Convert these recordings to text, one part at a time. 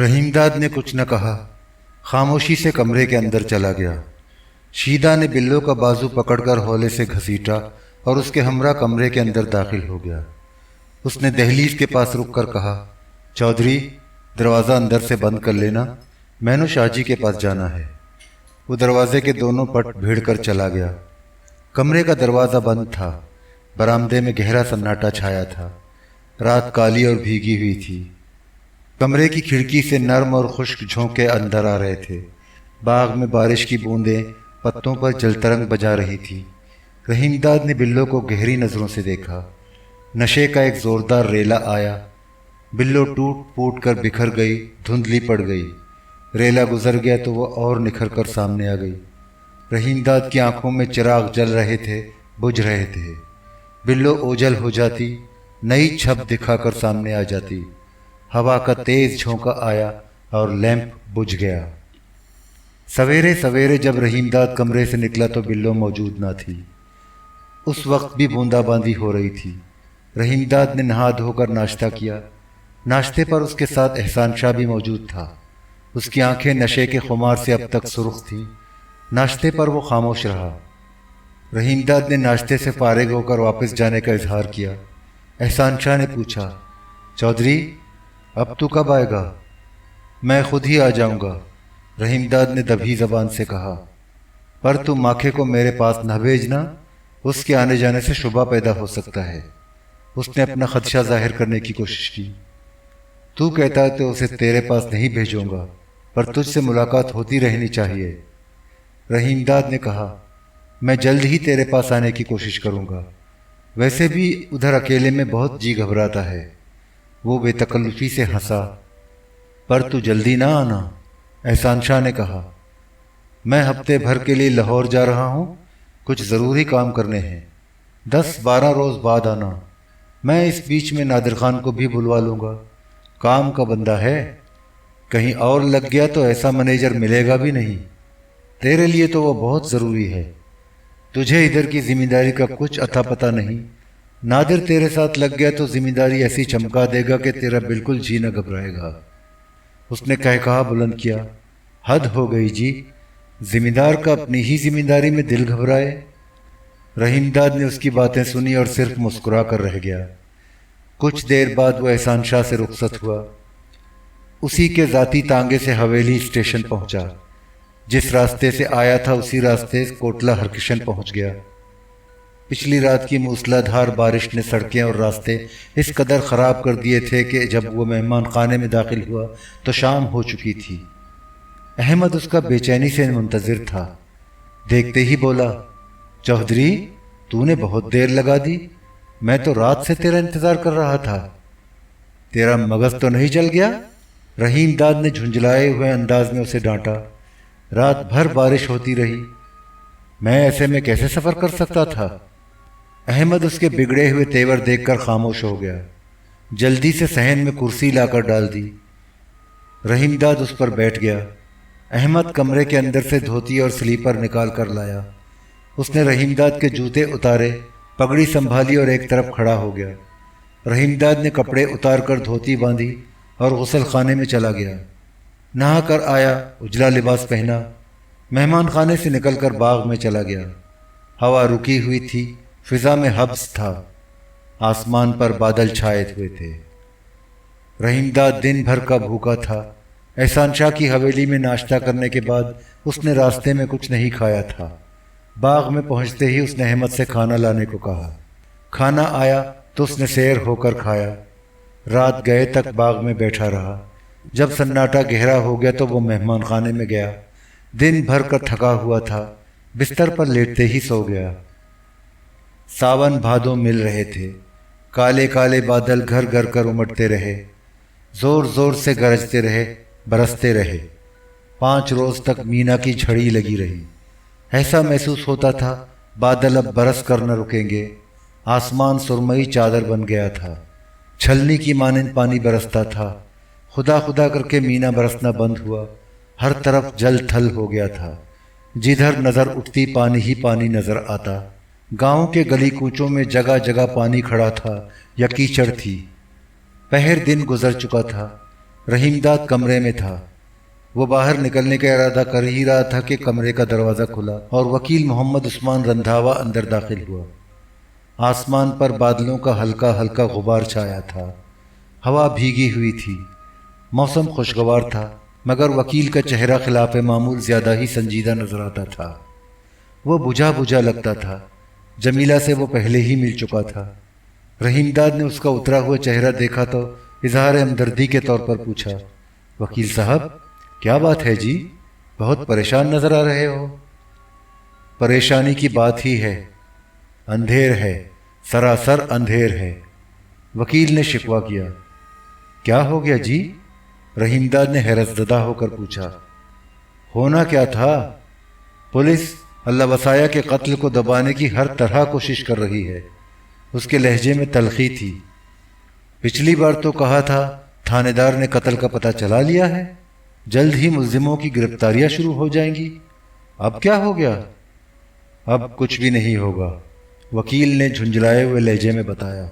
रहीमदाद ने कुछ न कहा, खामोशी से कमरे के अंदर चला गया। शीदा ने बिल्लो का बाजू पकड़कर हौले से घसीटा और उसके हमरा कमरे के अंदर दाखिल हो गया। उसने दहलीज के पास रुक कर कहा, चौधरी, दरवाज़ा अंदर से बंद कर लेना, मैंने शाहजी के पास जाना है। वो दरवाजे के दोनों पट भीड़ कर चला गया। कमरे का दरवाज़ा बंद था। बरामदे में गहरा सन्नाटा छाया था। रात काली और भीगी हुई थी। कमरे की खिड़की से नर्म और खुश्क झोंके अंदर आ रहे थे। बाग में बारिश की बूंदें पत्तों पर जलतरंग बजा रही थी। रहीमदाद ने बिल्लो को गहरी नज़रों से देखा। नशे का एक ज़ोरदार रेला आया। बिल्लो टूट फूट कर बिखर गई, धुंधली पड़ गई। रेला गुजर गया तो वह और निखर कर सामने आ गई। रहीमदाद की आंखों में चिराग जल रहे थे, बुझ रहे थे। बिल्लो ओझल हो जाती, नई छप दिखाकर सामने आ जाती। हवा का तेज झोंका आया और लैंप बुझ गया। सवेरे सवेरे जब रहीमदाद कमरे से निकला तो बिल्लो मौजूद ना थी। उस वक्त भी बूंदाबांदी हो रही थी। रहीमदाद ने नहा धोकर नाश्ता किया। नाश्ते पर उसके साथ एहसान शाह भी मौजूद था। उसकी आंखें नशे के खुमार से अब तक सुर्ख थीं। नाश्ते पर वो खामोश रहा। रहीमदाद ने नाश्ते से फारिग होकर वापस जाने का इजहार किया। एहसान शाह ने पूछा, चौधरी, अब तू कब आएगा? मैं खुद ही आ जाऊंगा, रहीमदाद ने दबी जबान से कहा। पर तू माखे को मेरे पास न भेजना, उसके आने जाने से शुबा पैदा हो सकता है। उसने अपना खदशा जाहिर करने की कोशिश की। तू कहता है तो उसे तेरे पास नहीं भेजूंगा, पर तुझसे मुलाकात होती रहनी चाहिए। रहीमदाद ने कहा, मैं जल्द ही तेरे पास आने की कोशिश करूंगा। वैसे भी उधर अकेले में बहुत जी घबराता है। वो बेतकल्लुफी से हंसा। पर तू जल्दी ना आना, एहसान शाह ने कहा। मैं हफ्ते भर के लिए लाहौर जा रहा हूँ, कुछ ज़रूरी काम करने हैं। 10-12 रोज़ बाद आना। मैं इस बीच में नादिर खान को भी बुलवा लूँगा। काम का बंदा है, कहीं और लग गया तो ऐसा मैनेजर मिलेगा भी नहीं। तेरे लिए तो वो बहुत ज़रूरी है। तुझे इधर की जिम्मेदारी का कुछ अता पता नहीं। नादिर तेरे साथ लग गया तो जिम्मेदारी ऐसी चमका देगा कि तेरा बिल्कुल जी न घबराएगा। उसने कहा बुलंद किया, हद हो गई जी, जिम्मेदार का अपनी ही जिम्मेदारी में दिल घबराए। रहीमदाद ने उसकी बातें सुनी और सिर्फ मुस्कुरा कर रह गया। कुछ देर बाद वो एहसान शाह से रुखसत हुआ। उसी के ज़ाती तांगे से हवेली स्टेशन पहुंचा। जिस रास्ते से आया था उसी रास्ते कोटला हरकिशन पहुंच गया। पिछली रात की मूसलाधार बारिश ने सड़कें और रास्ते इस कदर ख़राब कर दिए थे कि जब वो मेहमान खाने में दाखिल हुआ तो शाम हो चुकी थी। अहमद उसका बेचैनी से मुंतज़िर था। देखते ही बोला, चौधरी, तूने बहुत देर लगा दी। मैं तो रात से तेरा इंतज़ार कर रहा था। तेरा मगज़ तो नहीं जल गया? रहीमदाद ने झुंझलाए हुए अंदाज में उसे डांटा। रात भर बारिश होती रही, मैं ऐसे में कैसे सफ़र कर सकता था? अहमद उसके बिगड़े हुए तेवर देखकर खामोश हो गया। जल्दी से सहन में कुर्सी लाकर डाल दी। रहीमदाद उस पर बैठ गया। अहमद कमरे के अंदर से धोती और स्लीपर निकाल कर लाया। उसने रहीमदाद के जूते उतारे, पगड़ी संभाली और एक तरफ खड़ा हो गया। रहीमदाद ने कपड़े उतार कर धोती बांधी और गुसल खाने में चला गया। नहा कर आया, उजला लिबास पहना, मेहमान खाने से निकलकर बाग में चला गया। हवा रुकी हुई थी, फिजा में हब्स था। आसमान पर बादल छाए हुए थे। रहीमदाद दिन भर का भूखा था। एहसान शाह की हवेली में नाश्ता करने के बाद उसने रास्ते में कुछ नहीं खाया था। बाग में पहुंचते ही उसने अहमद से खाना लाने को कहा। खाना आया तो उसने सैर होकर खाया। रात गए तक बाग में बैठा रहा। जब सन्नाटा गहरा हो गया तो वो मेहमान खाने में गया। दिन भर का थका हुआ था, बिस्तर पर लेटते ही सो गया। सावन भादों मिल रहे थे। काले काले बादल घर घर कर उमड़ते रहे, जोर जोर से गरजते रहे, बरसते रहे। 5 रोज तक मीना की झड़ी लगी रही। ऐसा महसूस होता था बादल अब बरस कर न रुकेंगे। आसमान सुरमई चादर बन गया था। छलनी की मानिंद पानी बरसता था। खुदा खुदा करके मीना बरसना बंद हुआ। हर तरफ जल थल हो गया था। जिधर नज़र उठती पानी ही पानी नज़र आता। गांव के गली कूचों में जगह जगह पानी खड़ा था या कीचड़ थी। पहर दिन गुजर चुका था। رحیم داد کمرے میں تھا۔ وہ باہر نکلنے کا ارادہ کر ہی رہا تھا کہ کمرے کا دروازہ کھلا اور وکیل محمد عثمان رندھاوا اندر داخل ہوا۔ آسمان پر بادلوں کا ہلکا ہلکا غبار چھایا تھا، ہوا بھیگی ہوئی تھی، موسم خوشگوار تھا، مگر وکیل کا چہرہ خلاف معمول زیادہ ہی سنجیدہ نظر آتا تھا۔ وہ بجھا بجھا لگتا تھا۔ جمیلہ سے وہ پہلے ہی مل چکا تھا۔ رحیم داد نے اس کا اترا ہوا چہرہ دیکھا تو اظہار ہمدردی کے طور پر پوچھا، وکیل صاحب کیا بات ہے جی؟ بہت پریشان نظر آ رہے ہو۔ پریشانی کی بات ہی ہے، اندھیر ہے، سراسر اندھیر ہے، وکیل نے شکوہ کیا۔ کیا ہو گیا جی؟ رحیم داد نے حیرت زدہ ہو کر پوچھا۔ ہونا کیا تھا؟ پولیس اللہ وسایہ کے قتل کو دبانے کی ہر طرح کوشش کر رہی ہے۔ اس کے لہجے میں تلخی تھی۔ پچھلی بار تو کہا تھا تھانے دار نے قتل کا پتہ چلا لیا ہے، جلد ہی ملزموں کی گرفتاریاں شروع ہو جائیں گی۔ اب کیا ہو گیا؟ اب کچھ بھی نہیں ہوگا، وکیل نے جھنجھلائے ہوئے لہجے میں بتایا۔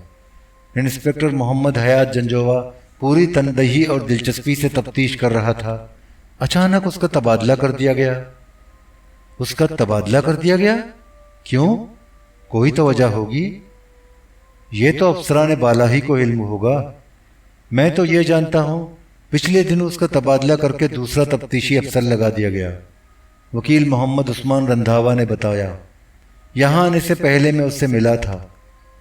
انسپکٹر محمد حیات جنجووا پوری تندہی اور دلچسپی سے تفتیش کر رہا تھا۔ اچانک اس کا تبادلہ کر دیا گیا۔ اس کا تبادلہ کر دیا گیا؟ کیوں؟ کوئی تو وجہ ہوگی۔ یہ تو افسران بالا ہی کو علم ہوگا۔ میں تو یہ جانتا ہوں پچھلے دن اس کا تبادلہ کر کے دوسرا تفتیشی افسر لگا دیا گیا، وکیل محمد عثمان رندھاوا نے بتایا۔ یہاں آنے سے پہلے میں اس سے ملا تھا،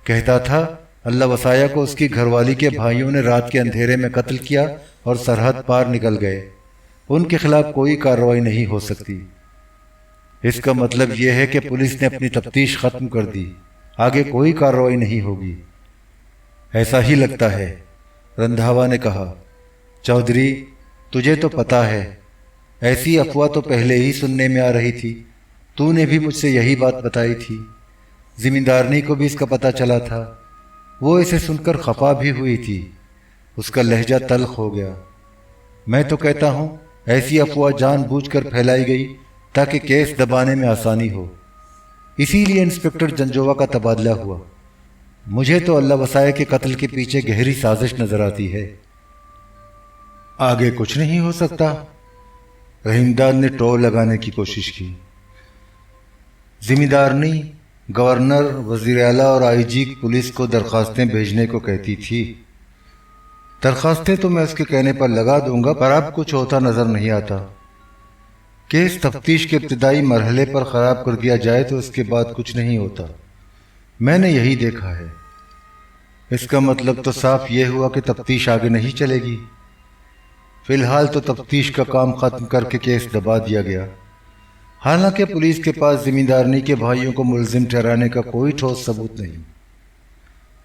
کہتا تھا اللہ وسایہ کو اس کی گھر والی کے بھائیوں نے رات کے اندھیرے میں قتل کیا اور سرحد پار نکل گئے۔ ان کے خلاف کوئی کارروائی نہیں ہو سکتی۔ اس کا مطلب یہ ہے کہ پولیس نے اپنی تفتیش ختم کر دی، آگے کوئی کارروائی نہیں ہوگی۔ ایسا ہی لگتا ہے، رندھاوا نے کہا۔ چودھری تجھے تو پتا ہے، ایسی افواہ تو پہلے ہی سننے میں آ رہی تھی، تو نے بھی مجھ سے یہی بات بتائی تھی۔ زمیندارنی کو بھی اس کا پتہ چلا تھا، وہ اسے سن کر خفا بھی ہوئی تھی۔ اس کا لہجہ تلخ ہو گیا۔ میں تو کہتا ہوں ایسی افواہ جان بوجھ کر پھیلائی گئی تاکہ کیس دبانے میں آسانی ہو، اسی لیے انسپکٹر جنجووا کا تبادلہ ہوا۔ مجھے تو اللہ وسایہ کے قتل کے پیچھے گہری سازش نظر آتی ہے۔ آگے کچھ نہیں ہو سکتا؟ رحیم داد نے ٹو لگانے کی کوشش کی۔ زمیندارنی گورنر، وزیر اعلیٰ اور آئی جی پولیس کو درخواستیں بھیجنے کو کہتی تھی۔ درخواستیں تو میں اس کے کہنے پر لگا دوں گا، پر اب کچھ ہوتا نظر نہیں آتا۔ کیس تفتیش کے ابتدائی مرحلے پر خراب کر دیا جائے تو اس کے بعد کچھ نہیں ہوتا۔ میں نے یہی دیکھا ہے۔ اس کا مطلب تو صاف یہ ہوا کہ تفتیش آگے نہیں چلے گی۔ فی الحال تو تفتیش کا کام ختم کر کے کیس دبا دیا گیا، حالانکہ پولیس کے پاس زمیندارنی کے بھائیوں کو ملزم ٹھہرانے کا کوئی ٹھوس ثبوت نہیں۔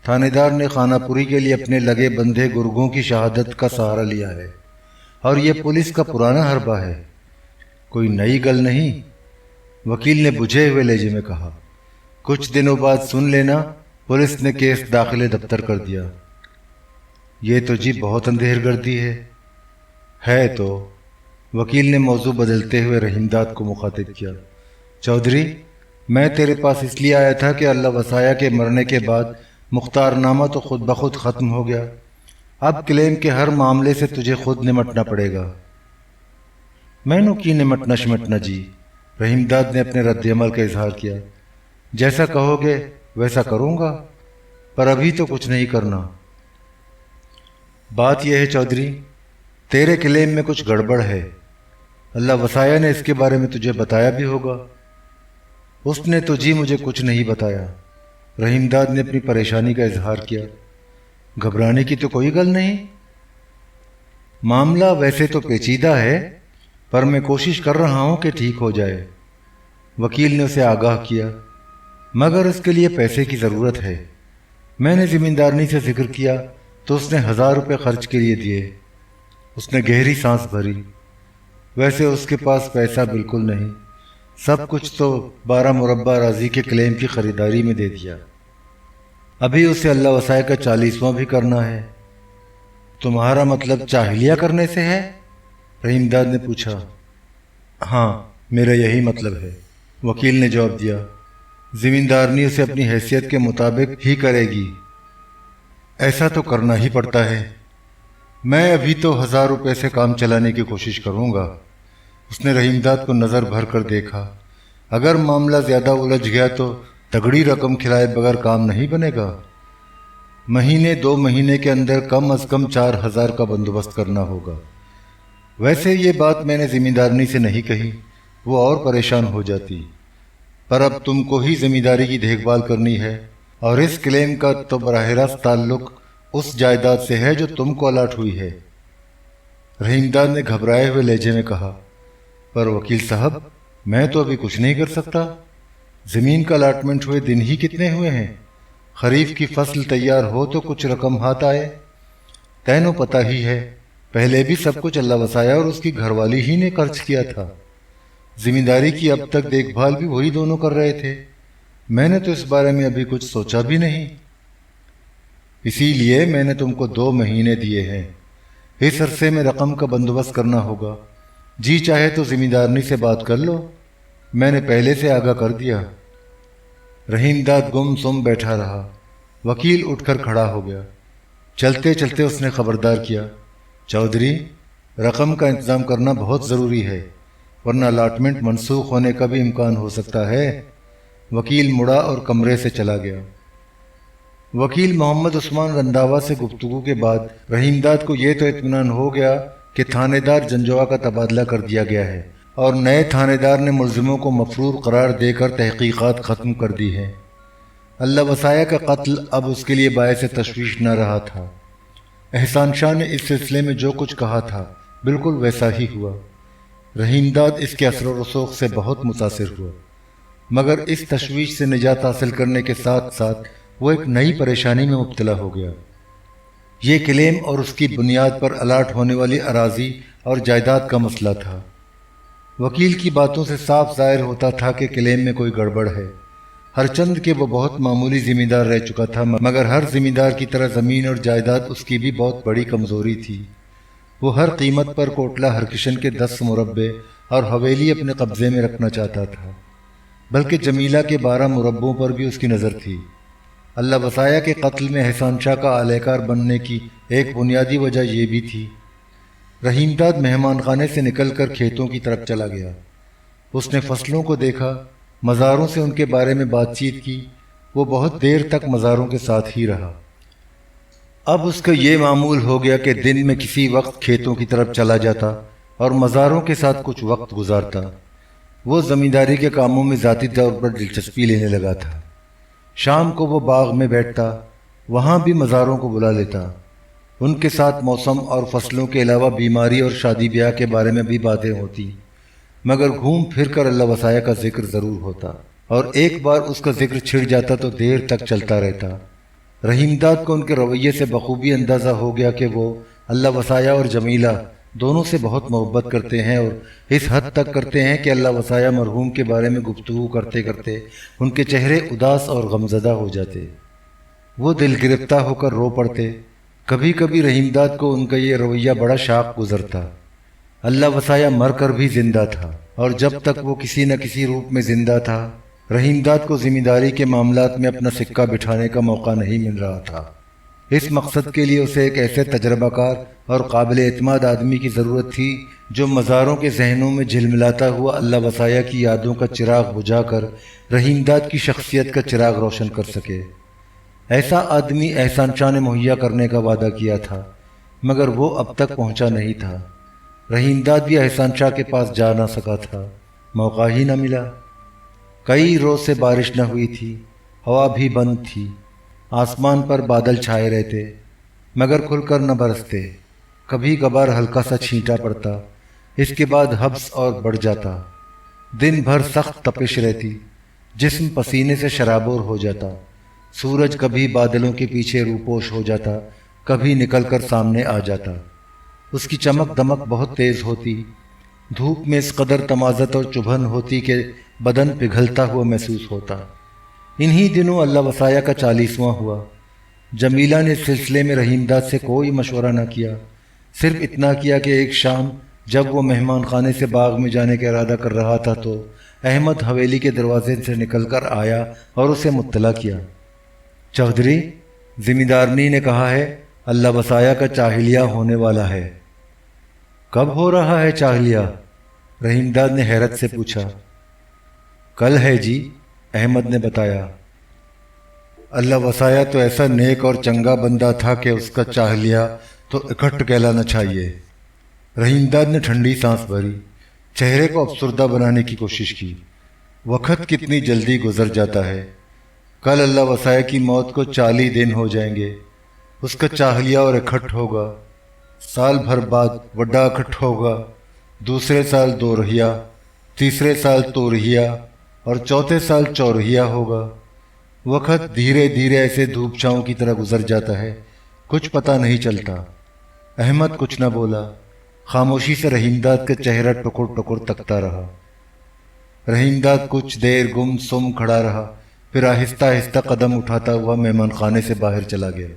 تھانے دار نے خانہ پوری کے لیے اپنے لگے بندھے گرگوں کی شہادت کا سہارا لیا ہے، اور یہ پولیس کا پرانا حربہ ہے، کوئی نئی گل نہیں، وکیل نے بجھے ہوئے لہجے میں کہا۔ کچھ دنوں بعد سن لینا پولیس نے کیس داخلے دفتر کر دیا۔ یہ تو جی بہت اندھیر گردی ہے تو وکیل نے موضوع بدلتے ہوئے رحیم داد کو مخاطب کیا۔ چودھری میں تیرے پاس اس لیے آیا تھا کہ اللہ وسایہ کے مرنے کے بعد مختار نامہ تو خود بخود ختم ہو گیا، اب کلیم کے ہر معاملے سے تجھے خود نمٹنا پڑے گا۔ میں نو کی نمٹنا شمٹنا جی، رحیم داد نے اپنے رد عمل کا اظہار کیا۔ جیسا کہو گے ویسا کروں گا، پر ابھی تو کچھ نہیں کرنا۔ بات یہ ہے چودھری، تیرے کلیم میں کچھ گڑبڑ ہے، اللہ وسایہ نے اس کے بارے میں تجھے بتایا بھی ہوگا۔ اس نے تو جی مجھے کچھ نہیں بتایا، رحیم داد نے اپنی پریشانی کا اظہار کیا۔ گھبرانے کی تو کوئی گل نہیں، معاملہ ویسے تو پیچیدہ ہے، پر میں کوشش کر رہا ہوں کہ ٹھیک ہو جائے، وکیل نے اسے آگاہ کیا۔ مگر اس کے لیے پیسے کی ضرورت ہے۔ میں نے زمیندارنی سے ذکر کیا تو اس نے 1000 روپے خرچ کے لیے دیے۔ اس نے گہری سانس بھری۔ ویسے اس کے پاس پیسہ بالکل نہیں، سب کچھ تو 12 مربع اراضی کے کلیم کی خریداری میں دے دیا۔ ابھی اسے اللہ وسایہ کا 40واں بھی کرنا ہے۔ تمہارا مطلب چاہلیہ کرنے سے ہے؟ رحیم داد نے پوچھا۔ ہاں میرا یہی مطلب ہے، وکیل نے جواب دیا۔ زمیندارنی اسے اپنی حیثیت کے مطابق ہی کرے گی، ایسا تو کرنا ہی پڑتا ہے۔ मैं अभी तो 1000 रुपये से काम चलाने की कोशिश करूँगा। उसने रहीमदाद को नज़र भर कर देखा। अगर मामला ज़्यादा उलझ गया तो तगड़ी रकम खिलाए बगैर काम नहीं बनेगा। महीने 2 महीने के अंदर कम अज़ कम 4000 का बंदोबस्त करना होगा। वैसे ये बात मैंने ज़िम्मेदारनी से नहीं कही, वो और परेशान हो जाती, पर अब तुमको ही ज़िम्मेदारी की देखभाल करनी है, और इस क्लेम का तो बराह रास्त ताल्लुक उस जायदाद से है जो तुमको अलाट हुई है। रहीमदाद ने घबराए हुए लहजे में कहा, पर वकील साहब, मैं तो अभी कुछ नहीं कर सकता। ज़मीन का अलाटमेंट हुए दिन ही कितने हुए हैं। खरीफ की फसल तैयार हो तो कुछ रकम हाथ आए। तैनो पता ही है, पहले भी सब कुछ अल्लाह वसाया और उसकी घरवाली ही ने खर्च किया था। जिम्मेदारी की अब तक देखभाल भी वही दोनों कर रहे थे। मैंने तो इस बारे में अभी कुछ सोचा भी नहीं। इसीलिए मैंने तुमको 2 महीने दिए हैं। इस अरसे में रकम का बंदोबस्त करना होगा। जी चाहे तो जिम्मेदारनी से बात कर लो, मैंने पहले से आगाह कर दिया। रहीमदाद गुमसुम बैठा रहा। वकील उठकर खड़ा हो गया। चलते चलते उसने खबरदार किया, चौधरी, रकम का इंतजाम करना बहुत ज़रूरी है, वरना अलाटमेंट मनसूख होने का भी इम्कान हो सकता है। वकील मुड़ा और कमरे से चला गया। वकील मोहम्मद उस्मान रंधावा से गुफ्तगू के बाद रहीमदाद को यह तो इत्मीनान हो गया कि थानेदार जंजवा का तबादला कर दिया गया है और नए थानेदार ने मुलजिमों को मफरूर करार देकर तहकीकात ख़त्म कर दी है। अल्लाह वसाया का कत्ल अब उसके लिए बायस तशवीश न रहा था। एहसान शाह ने इस सिलसिले में जो कुछ कहा था बिल्कुल वैसा ही हुआ। रहीमदाद इसके असर व रसूख से बहुत मुतासिर हुआ, मगर इस तशवीश से निजात हासिल करने के साथ साथ वो एक नई परेशानी में मुब्तला हो गया। ये क्लेम और उसकी बुनियाद पर अलाट होने वाली अराजी और जायदाद का मसला था। वकील की बातों से साफ जाहिर होता था कि क्लेम में कोई गड़बड़ है। हरचंद के वो बहुत मामूली जिम्मेदार रह चुका था, मगर हर जिम्मेदार की तरह ज़मीन और जायदाद उसकी भी बहुत बड़ी कमज़ोरी थी। वो हर कीमत पर कोटला हरकिशन के 10 मुरब्बे और हवेली अपने कब्ज़े में रखना चाहता था, बल्कि जमीला के 12 मुरब्बों पर भी उसकी नज़र थी। अल्लाह वसाया के कत्ल में एहसान शाह का आलेकार बनने की एक बुनियादी वजह यह भी थी। रहीमदाद मेहमान खाने से निकलकर खेतों की तरफ चला गया। उसने फसलों को देखा, मज़ारों से उनके बारे में बातचीत की। वो बहुत देर तक मज़ारों के साथ ही रहा। अब उसका ये मामूल हो गया कि दिन में किसी वक्त खेतों की तरफ चला जाता और मज़ारों के साथ कुछ वक्त गुजारता। वो ज़मींदारी के कामों में ज़ाती तौर पर दिलचस्पी लेने लगा था। शाम को वो बाग में बैठता, वहाँ भी मज़ारों को बुला लेता। उनके साथ मौसम और फसलों के अलावा बीमारी और शादी ब्याह के बारे में भी बातें होती, मगर घूम फिर कर अल्लाह वसाया का जिक्र ज़रूर होता, और एक बार उसका जिक्र छिड़ जाता तो देर तक चलता रहता। रहीमदाद को उनके रवैये से बखूबी अंदाज़ा हो गया कि वो अल्लाह वसाया और जमीला दोनों से बहुत मोहब्बत करते हैं, और इस हद तक करते हैं कि अल्लाह वसाया मरहूम के बारे में गुफ्तगू करते करते उनके चेहरे उदास और गमज़दा हो जाते। वो दिल गिरफ्ता होकर रो पड़ते। कभी कभी रहीमदाद को उनका ये रवैया बड़ा शाक गुजरता। अल्लाह वसाया मर कर भी जिंदा था, और जब तक वो किसी न किसी रूप में जिंदा था, रहीमदाद को जिम्मेदारी के मामलात में अपना सिक्का बिठाने का मौका नहीं मिल रहा था। इस मकसद के लिए उसे एक ऐसे तजर्बाकार और काबिल एतमाद आदमी की ज़रूरत थी जो मज़ारों के जहनों में झिलमिलाता हुआ अल्लाह वसाया की यादों का चिराग बुझाकर रहीमदाद की शख्सियत का चिराग रोशन कर सके। ऐसा आदमी एहसान शाह ने मुहैया करने का वादा किया था, मगर वो अब तक पहुंचा नहीं था। रहीमदाद भी एहसान शाह के पास जा ना सका था, मौका ही न मिला। कई रोज़ से बारिश न हुई थी, हवा भी बंद थी, आसमान पर बादल छाए रहते मगर खुलकर न बरसते। कभी कभार हल्का सा छींटा पड़ता, इसके बाद हब्स और बढ़ जाता। दिन भर सख्त तपिश रहती, जिस्म पसीने से शराबोर हो जाता। सूरज कभी बादलों के पीछे रूपोश हो जाता, कभी निकलकर सामने आ जाता। उसकी चमक दमक बहुत तेज़ होती। धूप में इस कदर तमाज़त और चुभन होती कि बदन पिघलता हुआ महसूस होता। इन्हीं दिनों अल्लाह वसाया का 40वां हुआ। जमीला ने इस सिलसिले में रहीमदाद से कोई मशवरा न किया, सिर्फ इतना किया कि एक शाम जब वो मेहमान खाने से बाग में जाने का इरादा कर रहा था तो अहमद हवेली के दरवाजे से निकलकर आया और उसे मुत्तला किया। चौधरी, जिम्मेदारनी ने कहा है اللہ वसाया का चाहलिया होने वाला है। कब हो रहा है चाहलिया? रहीमदाद ने हैरत से पूछा। कल है जी, अहमद ने बताया। अल्लाह वसाया तो ऐसा नेक और चंगा बंदा था कि उसका चाहलिया तो इकट्ठ कहलाना चाहिए। रहीमदाद ने ठंडी सांस भरी, चेहरे को अफसुर्दा बनाने की कोशिश की। वक्त कितनी जल्दी गुजर जाता है। कल अल्लाह वसाया की मौत को 40 दिन हो जाएंगे। उसका चाहलिया और इकट्ठ होगा। साल भर बाद वड्डा इकट्ठ होगा, दूसरे साल दोरहिया, तीसरे साल तोरहिया और चौथे साल चौरहिया होगा। वक्त धीरे धीरे ऐसे धूप छाँव की तरह गुजर जाता है, कुछ पता नहीं चलता। अहमद कुछ न बोला, खामोशी से रहीमदाद का चेहरा टुकुर टुकुर तकता रहा। रहीमदाद कुछ देर गुम सुम खड़ा रहा, फिर आहिस्ता आहिस्ता कदम उठाता हुआ मेहमान खाने से बाहर चला गया।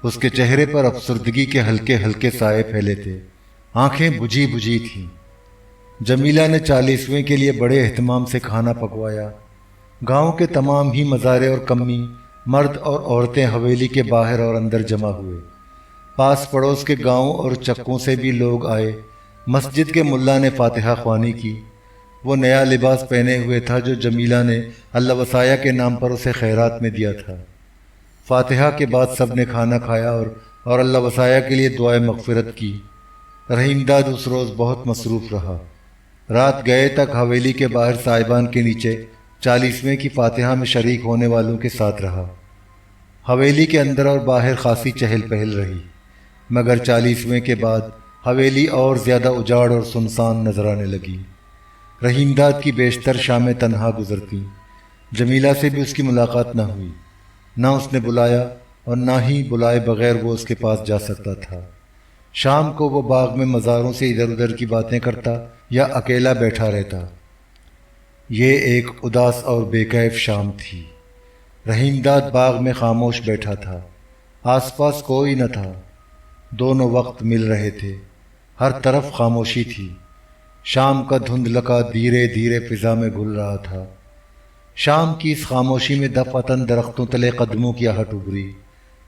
उसके चेहरे पर अफसुर्दगी के हल्के हल्के साए फैले थे, आंखें बुझी बुझी थीं। जमीला ने 40वें के लिए बड़े एहतमाम से खाना पकवाया। गांव के तमाम ही मज़ारे और कम्मी, मर्द और औरतें हवेली के बाहर और अंदर जमा हुए। पास पड़ोस के गांव और चक्कों से भी लोग आए। मस्जिद के मुल्ला ने फातिहा ख्वानी की। वो नया लिबास पहने हुए था जो जमीला ने अल्लाह वसाया के नाम पर उसे खैरात में दिया था। फातिहा के बाद सब ने खाना खाया और अल्लाह वसाया के लिए दुआए मग़फ़िरत की। रहीमदाद उस रोज़ बहुत मसरूफ़ रहा। रात गए तक हवेली के बाहर साहिबान के नीचे 40वें की फातिहा में शरीक होने वालों के साथ रहा। हवेली के अंदर और बाहर खासी चहल पहल रही, मगर 40वें के बाद हवेली और ज़्यादा उजाड़ और सुनसान नजर आने लगी। रहीमदाद की बेशतर शामें तन्हा गुजरती। जमीला से भी उसकी मुलाकात न हुई। ना उसने बुलाया और ना ही बुलाए बगैर वो उसके पास जा सकता था। शाम को वो बाग में मज़ारों से इधर उधर की बातें करता या अकेला बैठा रहता। ये एक उदास और बेकैफ शाम थी। रहीमदाद बाग में खामोश बैठा था। आसपास कोई न था। दोनों वक्त मिल रहे थे। हर तरफ खामोशी थी। शाम का धुंधलका धीरे धीरे फिजा में घुल रहा था। शाम की इस खामोशी में दफअतन दरख्तों तले कदमों की आहट उभरी।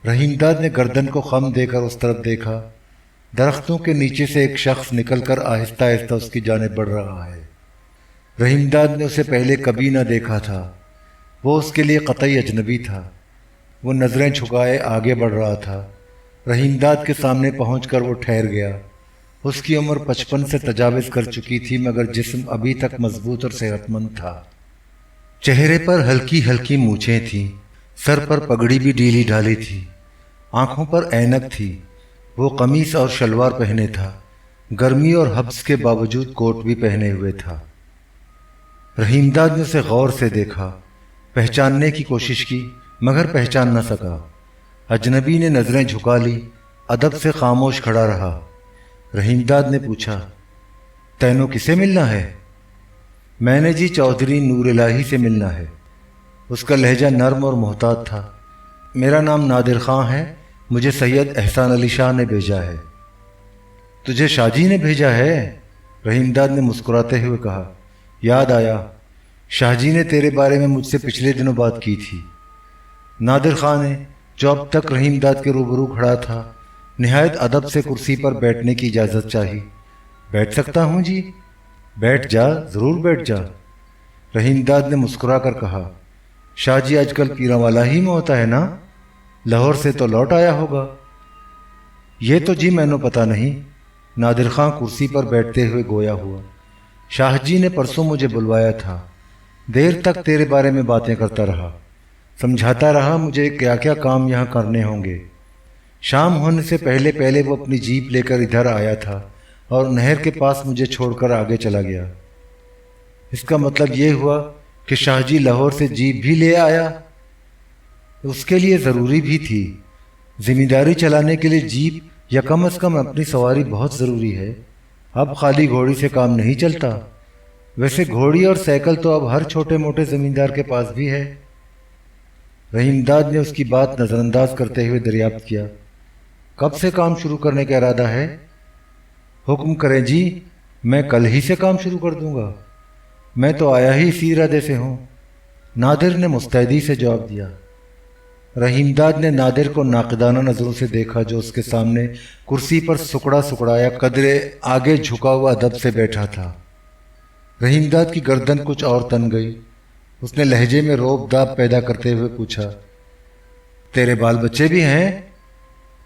रहीमदाद ने गर्दन को खम देकर उस तरफ देखा। दरख्तों के नीचे से एक शख्स निकलकर आहिस्ता आहिस्ता उसकी जानिब बढ़ रहा है। रहीमदाद ने उसे पहले कभी न देखा था। वो उसके लिए कतई अजनबी था। वो नज़रें झुकाए आगे बढ़ रहा था। रहीमदाद के सामने पहुंचकर वो ठहर गया। उसकी उम्र 55 से तजाविज़ कर चुकी थी, मगर जिस्म अभी तक मजबूत और सेहतमंद था। चेहरे पर हल्की हल्की मूछें थीं। सर पर पगड़ी भी ढीली ढाली थी। आंखों पर ऐनक थी। वो कमीज और शलवार पहने था। गर्मी और हब्स के बावजूद कोट भी पहने हुए था। रहीमदाद ने उसे गौर से देखा, पहचानने की कोशिश की, मगर पहचान न सका। अजनबी ने नजरें झुका ली, अदब से खामोश खड़ा रहा। रहीमदाद ने पूछा, तैनो किसे मिलना है? मैंने जी चौधरी नूर इलाही से मिलना है। उसका लहजा नर्म और मोहतात था। मेरा नाम नादिर खां है। मुझे सैयद एहसान अली शाह ने भेजा है। तुझे शाहजी ने भेजा है? रहीमदाद ने मुस्कुराते हुए कहा। याद आया, शाहजी ने तेरे बारे में मुझसे पिछले दिनों बात की थी। नादिर खां ने, जो अब तक रहीमदाद के रूबरू खड़ा था, निहायत अदब से कुर्सी पर बैठने की इजाज़त चाही। बैठ सकता हूँ जी? बैठ जा, ज़रूर बैठ जा। रहीमदाद ने मुस्कुरा कर कहा। शाहजी आजकल पीरावाला ही में होता है ना? लाहौर से तो लौट आया होगा। ये तो जी मैंने पता नहीं। नादिर खां कुर्सी पर बैठते हुए गोया हुआ। शाहजी ने परसों मुझे बुलवाया था। देर तक तेरे बारे में बातें करता रहा, समझाता रहा मुझे क्या क्या काम यहाँ करने होंगे। शाम होने से पहले पहले वो अपनी जीप लेकर इधर आया था और नहर के पास मुझे छोड़कर आगे चला गया। इसका मतलब ये हुआ कि शाहजी लाहौर से जीप भी ले आया। उसके लिए ज़रूरी भी थी। जिम्मेदारी चलाने के लिए जीप या कम से कम अपनी सवारी बहुत ज़रूरी है। अब खाली घोड़ी से काम नहीं चलता। वैसे घोड़ी और साइकिल तो अब हर छोटे मोटे ज़मींदार के पास भी है। रहीमदाद ने उसकी बात नज़रअंदाज करते हुए दरियाफ्त किया। कब से काम शुरू करने का इरादा है? हुक्म करें जी, मैं कल ही से काम शुरू कर दूंगा। मैं तो आया ही इसी इरादे से हूँ। नादिर ने मुस्तैदी से जवाब दिया। رحیم داد نے نادر کو ناقدانہ نظروں سے دیکھا جو اس کے سامنے کرسی پر سکڑا سکڑایا قدرے آگے جھکا ہوا ادب سے بیٹھا تھا۔ رحیم داد کی گردن کچھ اور تن گئی۔ اس نے لہجے میں روب داب پیدا کرتے ہوئے پوچھا، تیرے بال بچے بھی ہیں؟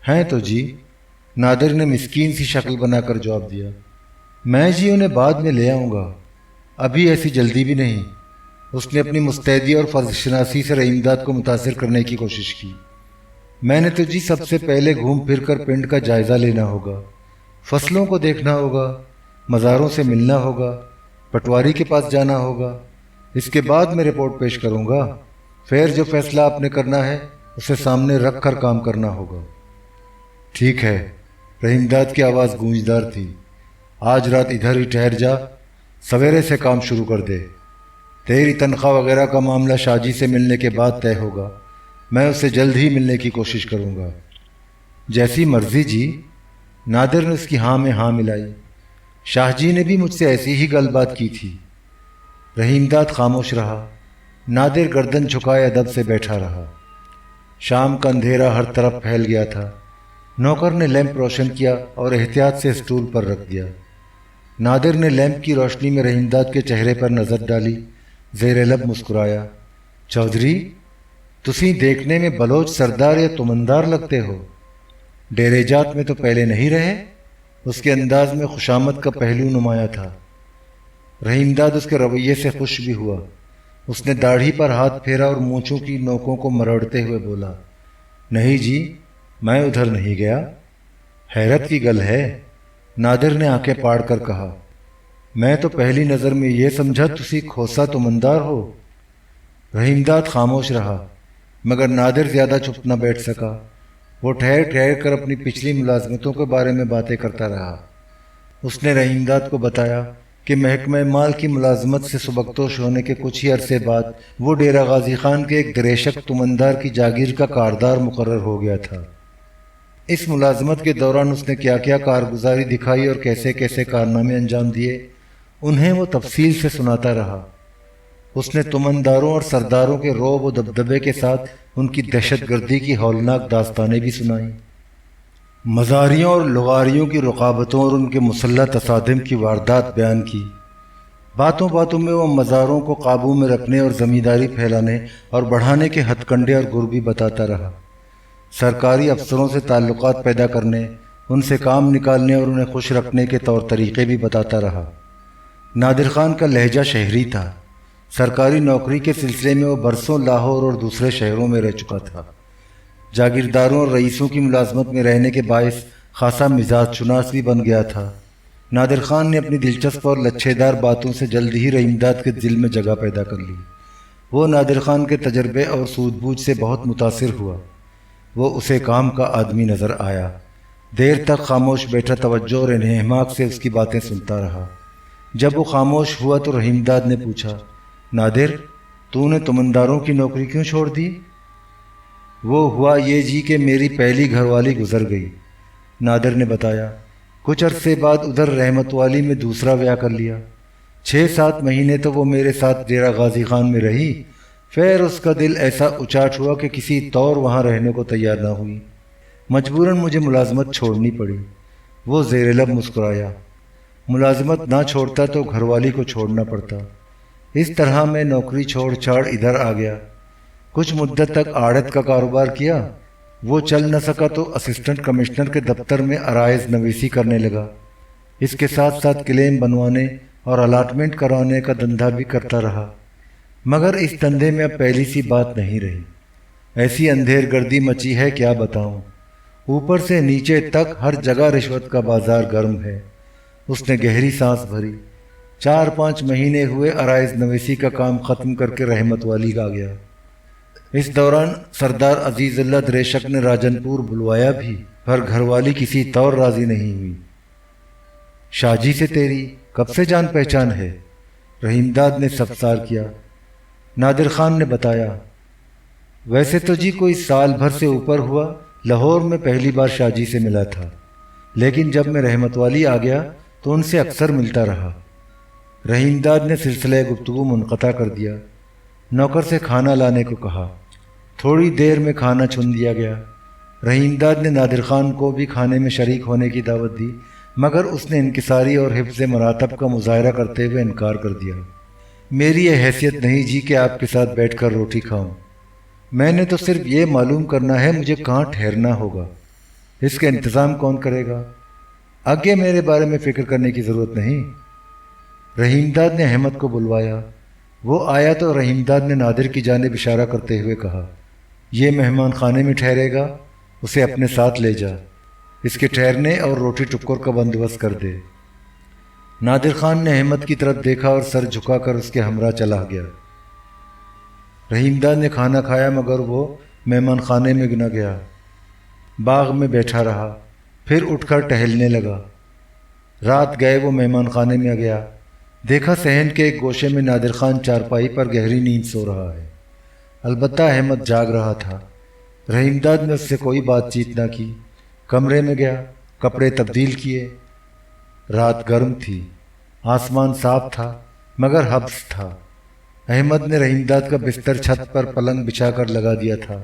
ہیں تو جی، نادر نے مسکین سی شکل بنا کر جواب دیا۔ میں جی انہیں بعد میں لے آؤں گا، ابھی ایسی جلدی بھی نہیں۔ اس نے اپنی مستعدی اور فرض شناسی سے رحیم داد کو متاثر کرنے کی کوشش کی۔ میں نے تو جی سب سے پہلے گھوم پھر کر پنڈ کا جائزہ لینا ہوگا، فصلوں کو دیکھنا ہوگا، مزاروں سے ملنا ہوگا، پٹواری کے پاس جانا ہوگا، اس کے بعد میں رپورٹ پیش کروں گا۔ پھر جو فیصلہ آپ نے کرنا ہے اسے سامنے رکھ کر کام کرنا ہوگا۔ ٹھیک ہے، رحیم داد کی آواز گونجدار تھی۔ آج رات ادھر ہی ٹھہر جا، سویرے سے کام شروع کر دے۔ تیری تنخواہ وغیرہ کا معاملہ شاہ جی سے ملنے کے بعد طے ہوگا، میں اسے جلد ہی ملنے کی کوشش کروں گا۔ جیسی مرضی جی، نادر نے اس کی ہاں میں ہاں ملائی۔ شاہ جی نے بھی مجھ سے ایسی ہی گل بات کی تھی۔ رحیم داد خاموش رہا۔ نادر گردن جھکائے ادب سے بیٹھا رہا۔ شام کا اندھیرا ہر طرف پھیل گیا تھا۔ نوکر نے لیمپ روشن کیا اور احتیاط سے اسٹول پر رکھ دیا۔ نادر نے لیمپ کی روشنی میں رحیم داد کے چہرے پر نظر ڈالی، زیر لب مسکرایا۔ چودھری، تسی دیکھنے میں بلوچ سردار یا تمندار لگتے ہو، ڈیرے جات میں تو پہلے نہیں رہے۔ اس کے انداز میں خوشامد کا پہلو نمایاں تھا۔ رحیم داد اس کے رویے سے خوش بھی ہوا۔ اس نے داڑھی پر ہاتھ پھیرا اور مونچھوں کی نوکوں کو مروڑتے ہوئے بولا، نہیں جی، میں ادھر نہیں گیا۔ حیرت کی گل ہے، نادر نے آنکھیں پاڑ کر کہا، میں تو پہلی نظر میں یہ سمجھا تسی کھوسا تمندار ہو۔ رحیم داد خاموش رہا، مگر نادر زیادہ چپ نہ بیٹھ سکا۔ وہ ٹھہر ٹھہر کر اپنی پچھلی ملازمتوں کے بارے میں باتیں کرتا رہا۔ اس نے رحیم داد کو بتایا کہ محکمہ مال کی ملازمت سے سبکدوش ہونے کے کچھ ہی عرصے بعد وہ ڈیرہ غازی خان کے ایک دریشک تمندار کی جاگیر کا کاردار مقرر ہو گیا تھا۔ اس ملازمت کے دوران اس نے کیا کیا کارگزاری دکھائی اور کیسے کیسے کارنامے انجام دیے، انہیں وہ تفصیل سے سناتا رہا۔ اس نے تمنداروں اور سرداروں کے رعب و دبدبے کے ساتھ ان کی دہشت گردی کی ہولناک داستانیں بھی سنائیں، مزاریوں اور لغاریوں کی رقابتوں اور ان کے مسلح تصادم کی واردات بیان کی۔ باتوں باتوں میں وہ مزاروں کو قابو میں رکھنے اور زمینداری پھیلانے اور بڑھانے کے ہتھ کنڈے اور گر بھی بتاتا رہا۔ سرکاری افسروں سے تعلقات پیدا کرنے، ان سے کام نکالنے اور انہیں خوش رکھنے کے طور طریقے بھی بتاتا رہا۔ نادر خان کا لہجہ شہری تھا۔ سرکاری نوکری کے سلسلے میں وہ برسوں لاہور اور دوسرے شہروں میں رہ چکا تھا۔ جاگیرداروں اور رئیسوں کی ملازمت میں رہنے کے باعث خاصا مزاج شناس بھی بن گیا تھا۔ نادر خان نے اپنی دلچسپ اور لچھے دار باتوں سے جلد ہی رحیم داد کے دل میں جگہ پیدا کر لی۔ وہ نادر خان کے تجربے اور سود بوجھ سے بہت متاثر ہوا۔ وہ اسے کام کا آدمی نظر آیا۔ دیر تک خاموش بیٹھا توجہ اور انہماک سے اس کی باتیں سنتا رہا۔ جب وہ خاموش ہوا تو رحیم داد نے پوچھا، نادر، تو نے تمنداروں کی نوکری کیوں چھوڑ دی؟ وہ ہوا یہ جی کہ میری پہلی گھر والی گزر گئی، نادر نے بتایا۔ کچھ عرصے بعد ادھر رحمت والی میں دوسرا بیاہ کر لیا۔ 6-7 مہینے تو وہ میرے ساتھ ڈیرہ غازی خان میں رہی، پھر اس کا دل ایسا اچاٹ ہوا کہ کسی طور وہاں رہنے کو تیار نہ ہوئی۔ مجبوراً مجھے ملازمت چھوڑنی پڑی۔ وہ زیر لب مسکرایا۔ ملازمت نہ چھوڑتا تو گھر والی کو چھوڑنا پڑتا۔ اس طرح میں نوکری چھوڑ چھاڑ ادھر آ گیا۔ کچھ مدت تک آڑت کا کاروبار کیا۔ وہ چل نہ سکا تو اسسٹنٹ کمشنر کے دفتر میں عرائض نویسی کرنے لگا۔ اس کے ساتھ ساتھ کلیم بنوانے اور الاٹمنٹ کروانے کا دھندا بھی کرتا رہا، مگر اس دھندے میں اب پہلی سی بات نہیں رہی۔ ایسی اندھیر گردی مچی ہے کیا بتاؤں، اوپر سے نیچے تک ہر جگہ رشوت کا بازار گرم ہے۔ اس نے گہری سانس بھری۔ 4-5 مہینے ہوئے عرائض نویسی کا کام ختم کر کے رحمت والی آ گیا۔ اس دوران سردار عزیز اللہ دریشک نے راجن پور بلوایا بھی، پر گھر والی کسی طور راضی نہیں ہوئی۔ شاہ جی سے تیری کب سے جان پہچان ہے؟ رحیم داد نے سبسار کیا۔ نادر خان نے بتایا، ویسے تو جی کوئی سال بھر سے اوپر ہوا، لاہور میں پہلی بار شاہ جی سے ملا تھا، لیکن جب میں رحمت والی آ گیا تو ان سے اکثر ملتا رہا۔ رحیم داد نے سلسلہ گفتگو منقطع کر دیا۔ نوکر سے کھانا لانے کو کہا۔ थोड़ी देर में खाना चुन दिया गया। रहीमदाद ने नादिर ख़ान को भी खाने में शरीक होने की दावत दी, मगर उसने इनकिसारी और हिफ्ज़ मरातब का मुज़ाहरा करते हुए इनकार कर दिया। मेरी यह हैसियत नहीं जी कि आपके साथ बैठकर रोटी खाऊं। मैंने तो सिर्फ ये मालूम करना है मुझे कहाँ ठहरना होगा, इसका इंतज़ाम कौन करेगा। आगे मेरे बारे में फ़िक्र करने की ज़रूरत नहीं। रहीमदाद ने अहमद को बुलवाया। वो आया तो रहीमदाद ने नादिर की जानिब इशारा करते हुए कहा, ये मेहमान खाने में ठहरेगा, उसे अपने साथ ले जा, इसके ठहरने और रोटी टुक्कर का बंदोबस्त कर दे। नादिर ख़ान ने अहमद की तरफ देखा और सर झुकाकर उसके हमरा चला गया। रहीमदाद ने खाना खाया, मगर वो मेहमान खाने में न गया। बाग में बैठा रहा, फिर उठकर टहलने लगा। रात गए वो मेहमान खाने में गया। देखा सहन के एक गोशे में नादिर ख़ान चारपाई पर गहरी नींद सो रहा है। अलबत्ता अहमद जाग रहा था। रहीमदाद ने उससे कोई बातचीत न की। कमरे में गया, कपड़े तब्दील किए। रात गर्म थी, आसमान साफ था, मगर हब्स था। अहमद ने रहीमदाद का बिस्तर छत पर पलंग बिछाकर लगा दिया था।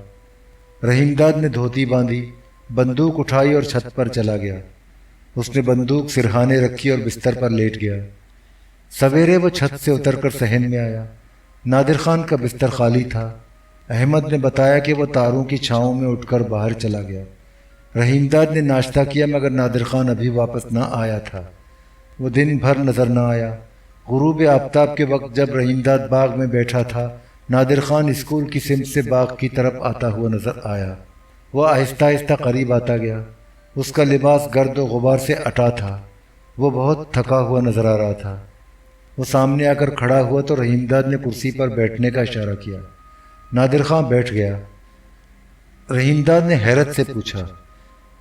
रहीमदाद ने धोती बांधी, बंदूक उठाई और छत पर चला गया। उसने बंदूक सिरहाने रखी और बिस्तर पर लेट गया। सवेरे वो छत से उतरकर सहन में आया। नादिर ख़ान का बिस्तर खाली था। अहमद ने बताया कि वह तारों की छाँव में उठकर बाहर चला गया। रहीमदाद ने नाश्ता किया, मगर नादिर ख़ान अभी वापस न आया था। वो दिन भर नज़र न आया। गुरूब आफ्ताब के वक्त जब रहीमदाद बाग में बैठा था, नादिर ख़ान स्कूल की सिमत से बाग की तरफ आता हुआ नज़र आया। वह आहिस्ता आहिस्ता करीब आता गया। उसका लिबास गर्द व गुबार से अटा था। वो बहुत थका हुआ नज़र आ रहा था। वो सामने आकर खड़ा हुआ तो रहीमदाद ने कुर्सी पर बैठने का इशारा किया। नादिर ख़ान बैठ गया। रहीमदाद ने हैरत से पूछा,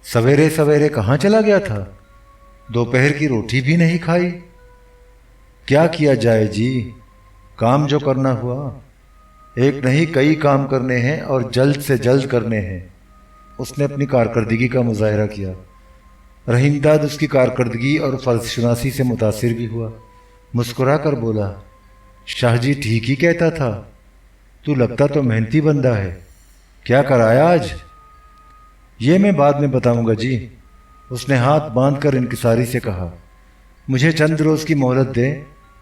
सवेरे सवेरे कहाँ चला गया था? दोपहर की रोटी भी नहीं खाई? क्या किया जाए जी, काम जो करना हुआ। एक नहीं कई काम करने हैं और जल्द से जल्द करने हैं। उसने अपनी कारकर्दगी का मुजाहरा किया। रहीमदाद उसकी कारकर्दगी और फ़र्ज़शनासी से मुतासिर भी हुआ। मुस्कुरा कर बोला, शाह जी ठीक ही कहता था, तू लगता तो मेहनती बंदा है। क्या कराया आज? ये मैं बाद में बताऊंगा जी। उसने हाथ बांधकर इनकिसारी से कहा, मुझे चंद रोज़ की मोहलत दे।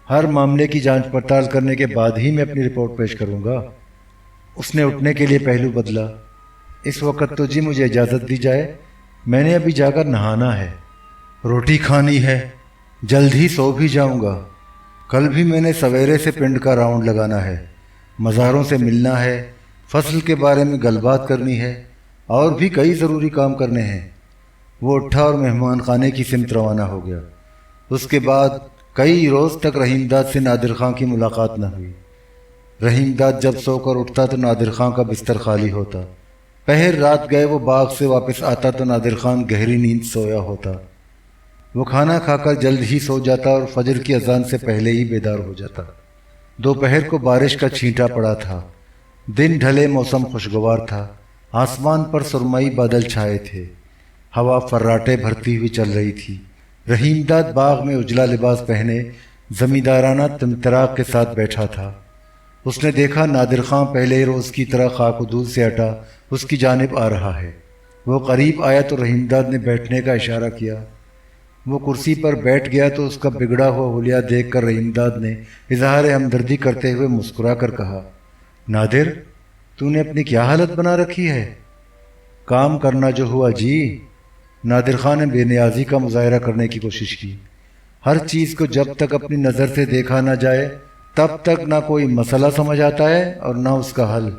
हर मामले की जांच पड़ताल करने के बाद ही मैं अपनी रिपोर्ट पेश करूंगा। उसने उठने के लिए पहलू बदला। इस वक्त तो जी मुझे इजाज़त दी जाए, मैंने अभी जाकर नहाना है, रोटी खानी है, जल्द ही सो भी जाऊंगा। कल भी मैंने सवेरे से पिंड का राउंड लगाना है, मज़ारों से मिलना है, फसल के बारे में गलबात करनी है और भी कई ज़रूरी काम करने हैं। वो उठा और मेहमान खाने की सिमत रवाना हो गया। उसके बाद कई रोज़ तक रहीमदाद से नादिर ख़ान की मुलाकात न हुई। रहीमदाद जब सोकर उठता तो नादिर ख़ान का बिस्तर खाली होता। पहर रात गए वो बाग से वापस आता तो नादिर ख़ान गहरी नींद सोया होता। वो खाना खाकर जल्द ही सो जाता और फजर की अजान से पहले ही बेदार हो जाता। दोपहर को बारिश का छींटा पड़ा था। दिन ढले, मौसम खुशगवार था। आसमान पर सुरमई बादल छाए थे। हवा फर्राटे भरती हुई चल रही थी। रहीमदाद बाग में उजला लिबास पहने जमींदाराना तमतराक के साथ बैठा था। उसने देखा नादिर ख़ान पहले रोज़ की तरह खाकुदूर से हटा उसकी जानिब आ रहा है। वो करीब आया तो रहीमदाद ने बैठने का इशारा किया। वो कुर्सी पर बैठ गया तो उसका बिगड़ा हुआ हुलिया देखकर रहीमदाद ने इजहार हमदर्दी करते हुए मुस्कुरा कर कहा, नादिर तूने अपनी क्या हालत बना रखी है? काम करना जो हुआ जी। नादिर ख़ान ने बेनियाजी का मुजाहरा करने की कोशिश की। हर चीज़ को जब तक अपनी नज़र से देखा ना जाए तब तक ना कोई मसला समझ आता है और ना उसका हल।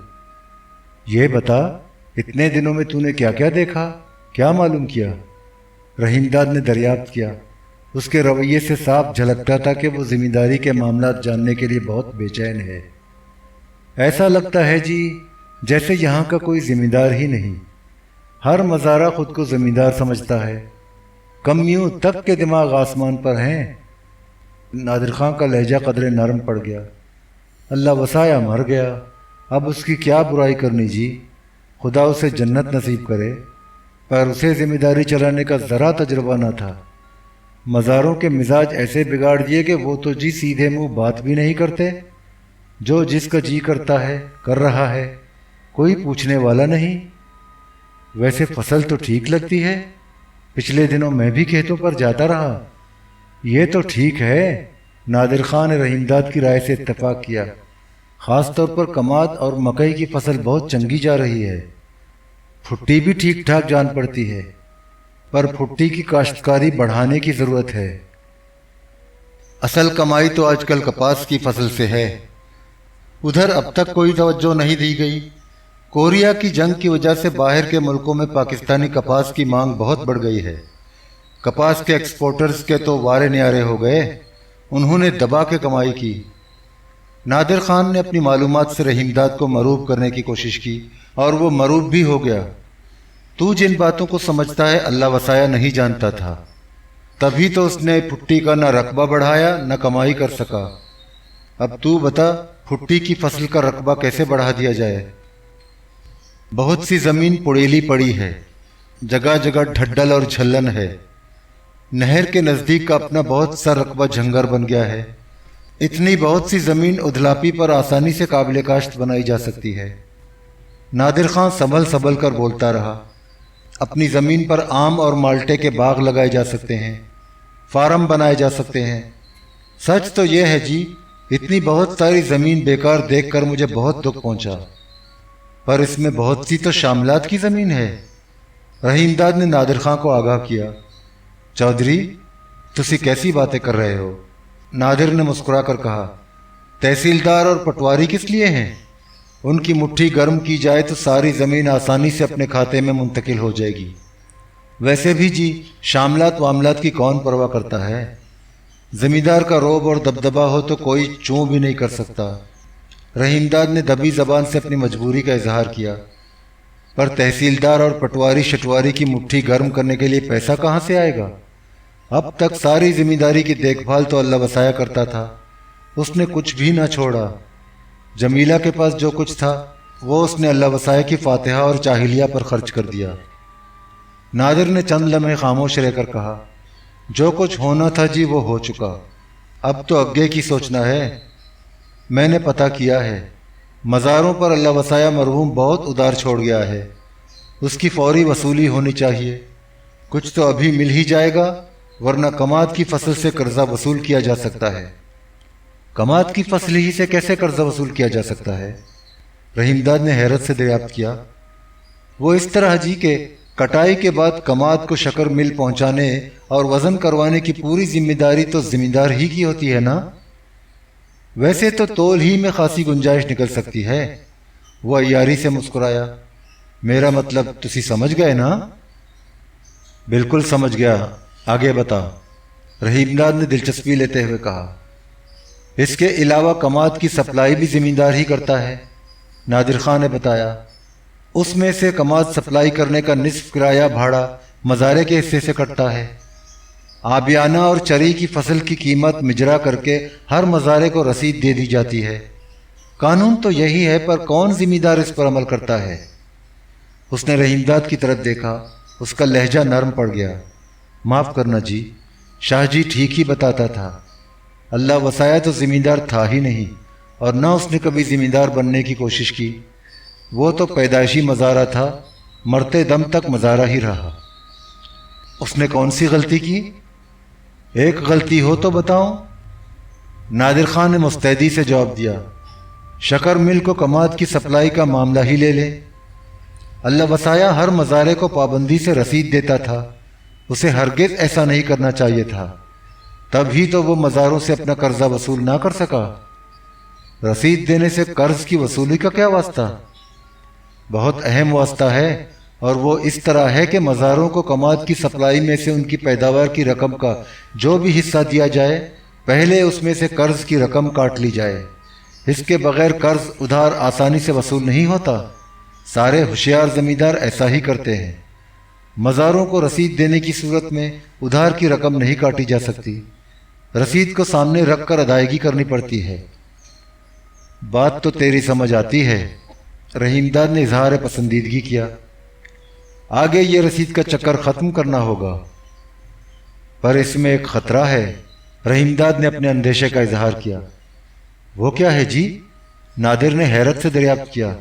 ये बता, इतने दिनों में तूने क्या क्या देखा, क्या मालूम किया? रहीमदाद ने दरियाफ्त किया। उसके रवैये से साफ झलकता था कि वो ज़िम्मेदारी के मामला जानने के लिए बहुत बेचैन है। ऐसा लगता है जी जैसे यहाँ का कोई ज़िम्मेदार ही नहीं। हर मज़ारा ख़ुद को ज़िम्मेदार समझता है। कमियों तक के दिमाग आसमान पर हैं। नादिर ख़ान का लहजा कदरे नरम पड़ गया। अल्लाह वसाया मर गया, अब उसकी क्या बुराई करनी जी। खुदा उसे जन्नत नसीब करे, पर उसे ज़िम्मेदारी चलाने का ज़रा तजुर्बा न था। मज़ारों के मिजाज ऐसे बिगाड़ दिए कि वो तो जी सीधे मुंह बात भी नहीं करते। जो जिसका जी करता है कर रहा है। कोई पूछने वाला नहीं। वैसे फसल तो ठीक लगती है, पिछले दिनों मैं भी खेतों पर जाता रहा। ये तो ठीक है। नादिर खान ने रहीमदाद की राय से इत्तेफाक किया। खास तौर पर कमाद और मकई की फसल बहुत चंगी जा रही है। भुट्टी भी ठीक ठाक जान पड़ती है, पर भुट्टी की काश्तकारी बढ़ाने की जरूरत है। असल कमाई तो आजकल कपास की फसल से है। उधर अब तक कोई तवज्जो नहीं दी गई। कोरिया की जंग की वजह से बाहर के मुल्कों में पाकिस्तानी कपास की मांग बहुत बढ़ गई है। कपास के एक्सपोर्टर्स के तो वारे न्यारे हो गए। उन्होंने दबा के कमाई की। नादिर खान ने अपनी मालूमात से रहीमदाद को मरूब करने की कोशिश की और वो मरूब भी हो गया। तू जिन बातों को समझता है अल्लाह वसाया नहीं जानता था, तभी तो उसने भुट्टी का न रकबा बढ़ाया न कमाई कर सका। अब तू बता, भुट्टी की फसल का रकबा कैसे बढ़ा दिया जाए? बहुत सी जमीन पुड़ेली पड़ी है, जगह जगह ढड्डल और झल्लन है। नहर के नजदीक का अपना बहुत सा रकबा झंगर बन गया है। इतनी बहुत सी जमीन उधलापी पर आसानी से काबिल काश्त बनाई जा सकती है। नादिर खान संभल संभल कर बोलता रहा। अपनी जमीन पर आम और माल्टे के बाग लगाए जा सकते हैं, फार्म बनाए जा सकते हैं। सच तो यह है जी, इतनी बहुत सारी जमीन बेकार देखकर मुझे बहुत दुख पहुंचा। पर इसमें बहुत सी तो शामलात की जमीन है। रहीमदाद ने नादिर खां को आगाह किया। चौधरी, तुसी कैसी बातें कर रहे हो? नादिर ने मुस्कुरा कर कहा, तहसीलदार और पटवारी किस लिए हैं? उनकी मुट्ठी गर्म की जाए तो सारी ज़मीन आसानी से अपने खाते में मुंतकिल हो जाएगी। वैसे भी जी, शामलात वामलात की कौन परवाह करता है? ज़मींदार का रोब और दबदबा हो तो कोई चूं भी नहीं कर सकता। रहीमदाद ने दबी ज़बान से अपनी मजबूरी का इजहार किया। पर तहसीलदार और पटवारी शटवारी की मुट्ठी गर्म करने के लिए पैसा कहाँ से आएगा? अब तक सारी जिम्मेदारी की देखभाल तो अल्लाह वसाया करता था। उसने कुछ भी ना छोड़ा। जमीला के पास जो कुछ था वो उसने अल्लाह वसाया की फातिहा और चाहिलिया पर खर्च कर दिया। नादिर ने चंद लम्हे खामोश रहकर कहा, जो कुछ होना था जी वो हो चुका, अब तो आगे की सोचना है। मैंने पता किया है, मज़ारों पर अल्लाह वसाया मरहूम बहुत उदार छोड़ गया है। उसकी फौरी वसूली होनी चाहिए। कुछ तो अभी मिल ही जाएगा, वरना कमाद की फसल से कर्जा वसूल किया जा सकता है। कमाद की फसल ही से कैसे कर्जा वसूल किया जा सकता है? रहीमदाद ने हैरत से दरियाफ्त किया। वो इस तरह जी के कटाई के बाद कमाद को शक्कर मिल पहुंचाने और वजन करवाने की पूरी जिम्मेदारी तो जिम्मेदार ही की होती है ना। वैसे तो तोल ही में खासी गुंजाइश निकल सकती है। वो अय्यारी से मुस्कुराया। मेरा मतलब तुसी समझ गए ना? बिल्कुल समझ गया, आगे बता, रहीमदाद ने दिलचस्पी लेते हुए कहा। इसके अलावा कमाद की सप्लाई भी जिम्मेदार ही करता है, नादिर खान ने बताया। उसमें से कमाद सप्लाई करने का निस्फ किराया भाड़ा मज़ारे के हिस्से से कटता है। आबियाना और चरी की फसल की कीमत मिजरा करके हर मज़ारे को रसीद दे दी जाती है। कानून तो यही है, पर कौन जिम्मेदार इस पर अमल करता है? उसने रहीमदाद की तरफ देखा। उसका लहजा नरम पड़ गया। माफ़ करना जी, शाह जी ठीक ही बताता था। अल्लाह वसाया तो ज़िम्मेदार था ही नहीं, और न उसने कभी ज़िम्मेदार बनने की कोशिश की। वो तो पैदाइशी मज़ारा था, मरते दम तक मज़ारा ही रहा। उसने कौन सी गलती की? एक गलती हो तो बताओ। नादिर खान ने मुस्तैदी से जवाब दिया। शक्कर मिल को कमाद की सप्लाई का मामला ही ले ले। अल्लाह वसाया हर मज़ारे को पाबंदी से रसीद देता था। उसे हरगिज़ ऐसा नहीं करना चाहिए था, तभी तो वो मज़ारों से अपना कर्जा वसूल ना कर सका। रसीद देने से कर्ज की वसूली का क्या वास्ता? बहुत अहम वास्ता है, और वो इस तरह है कि मज़ारों को कमाद की सप्लाई में से उनकी पैदावार की रकम का जो भी हिस्सा दिया जाए, पहले उसमें से कर्ज की रकम काट ली जाए। इसके बगैर कर्ज उधार आसानी से वसूल नहीं होता। सारे होशियार ज़मींदार ऐसा ही करते हैं। मज़ारों को रसीद देने की सूरत में उधार की रकम नहीं काटी जा सकती। रसीद को सामने रख कर अदायगी करनी पड़ती है। बात तो तेरी समझ आती है, रहीमदाद ने इजहार पसंदीदगी किया। आगे ये रसीद का चक्कर ख़त्म करना होगा, पर इसमें एक ख़तरा है। रहीमदाद ने अपने अंदेशे का इजहार किया। वो क्या है जी? नादिर ने हैरत से दरियाफ्त किया।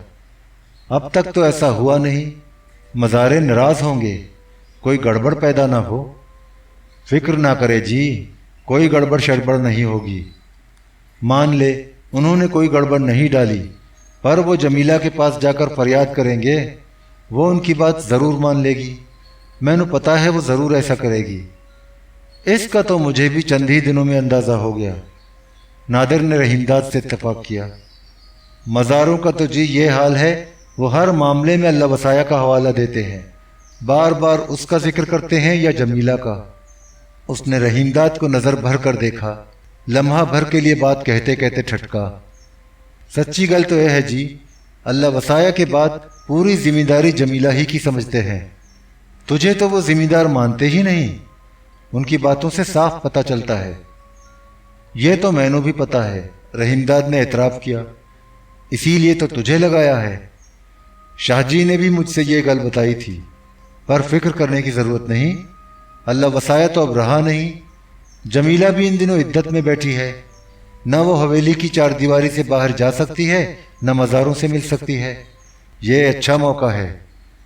अब तक तो ऐसा हुआ नहीं। मज़ारे नाराज़ होंगे, कोई गड़बड़ पैदा ना हो। फिक्र ना करे जी, कोई गड़बड़ शड़बड़ नहीं होगी। मान ले उन्होंने कोई गड़बड़ नहीं डाली, पर वो जमीला के पास जाकर फरियाद करेंगे, वो उनकी बात ज़रूर मान लेगी। मैनू पता है वो ज़रूर ऐसा करेगी। इसका तो मुझे भी चंद ही दिनों में अंदाज़ा हो गया। नादिर ने रहीमदाद से इत्तेफाक किया। मज़ारों का तो जी ये हाल है, वो हर मामले में अल्लाह वसाया का हवाला देते हैं, बार बार उसका जिक्र करते हैं या जमीला का। उसने रहीमदाद को नज़र भर कर देखा, लम्हा भर के लिए बात कहते कहते ठटका। सच्ची गल तो यह है जी, अल्लाह वसाया के बाद पूरी जिम्मेदारी जमीला ही की समझते हैं। तुझे तो वो जिम्मेदार मानते ही नहीं, उनकी बातों से साफ पता चलता है। ये तो मैनू भी पता है, रहीमदाद ने एतराफ़ किया, इसीलिए तो तुझे लगाया है। शाहजी ने भी मुझसे ये गल बताई थी, पर फिक्र करने की ज़रूरत नहीं, अल्लाह वसाया तो अब रहा नहीं। जमीला भी इन दिनों इद्दत में बैठी है, न वो हवेली की चारदीवारी से बाहर जा सकती है, न मज़ारों से मिल सकती है। ये अच्छा मौका है,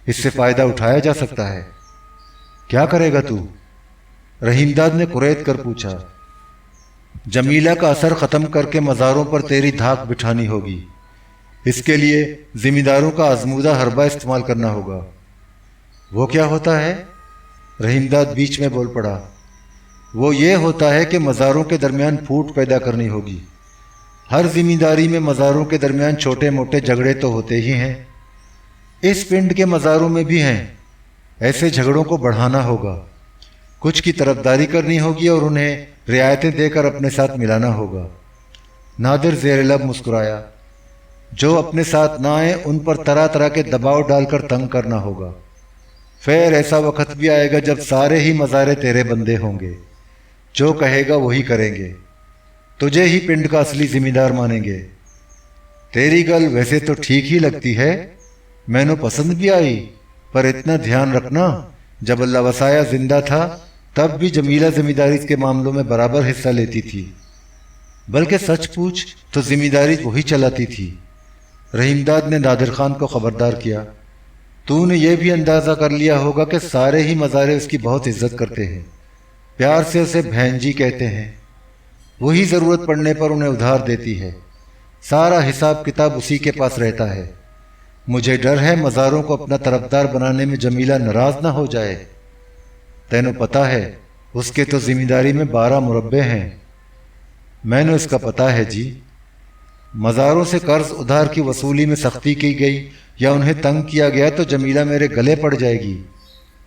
इससे फ़ायदा उठाया जा सकता है। क्या करेगा तू? रहीमदाद ने कुरैद कर पूछा। जमीला का असर ख़त्म करके मज़ारों पर तेरी धाक बिठानी होगी। इसके लिए ज़िम्मेदारों का आजमूदा हरबा इस्तेमाल करना होगा। वो क्या होता है? रहीमदाद बीच में बोल पड़ा। वो ये होता है कि मज़ारों के दरमियान फूट पैदा करनी होगी। हर जिम्मेदारी में मज़ारों के दरमियान छोटे मोटे झगड़े तो होते ही हैं, इस पिंड के मज़ारों में भी हैं। ऐसे झगड़ों को बढ़ाना होगा, कुछ की तरफदारी करनी होगी और उन्हें रियायतें देकर अपने साथ मिलाना होगा। नादिर ज़ेर लब मुस्कुराया। जो अपने साथ ना आए उन पर तरह तरह के दबाव डालकर तंग करना होगा। फिर ऐसा वक्त भी आएगा जब सारे ही मज़ारे तेरे बंदे होंगे, जो कहेगा वही करेंगे, तुझे ही पिंड का असली जिम्मेदार मानेंगे। तेरी गल वैसे तो ठीक ही लगती है, मैनू पसंद भी आई, पर इतना ध्यान रखना, जब अल्लाह वसाया जिंदा था तब भी जमीला जिम्मेदारी के मामलों में बराबर हिस्सा लेती थी, बल्कि सच पूछ तो जिम्मेदारी वही चलाती थी। रहीमदाद ने नादिर खान को खबरदार किया। तूने ये भी अंदाज़ा कर लिया होगा कि सारे ही मज़ारे उसकी बहुत इज्जत करते हैं, प्यार से उसे बहन जी कहते हैं। वही ज़रूरत पड़ने पर उन्हें उधार देती है, सारा हिसाब किताब उसी के पास रहता है। मुझे डर है मज़ारों को अपना तरफदार बनाने में जमीला नाराज़ ना हो जाए। तैनू पता है उसके तो जिम्मेदारी में 12 मुरब्बे हैं। मैंने इसका पता है जी। मज़ारों से कर्ज उधार की वसूली में सख्ती की गई या उन्हें तंग किया गया तो जमीला मेरे गले पड़ जाएगी,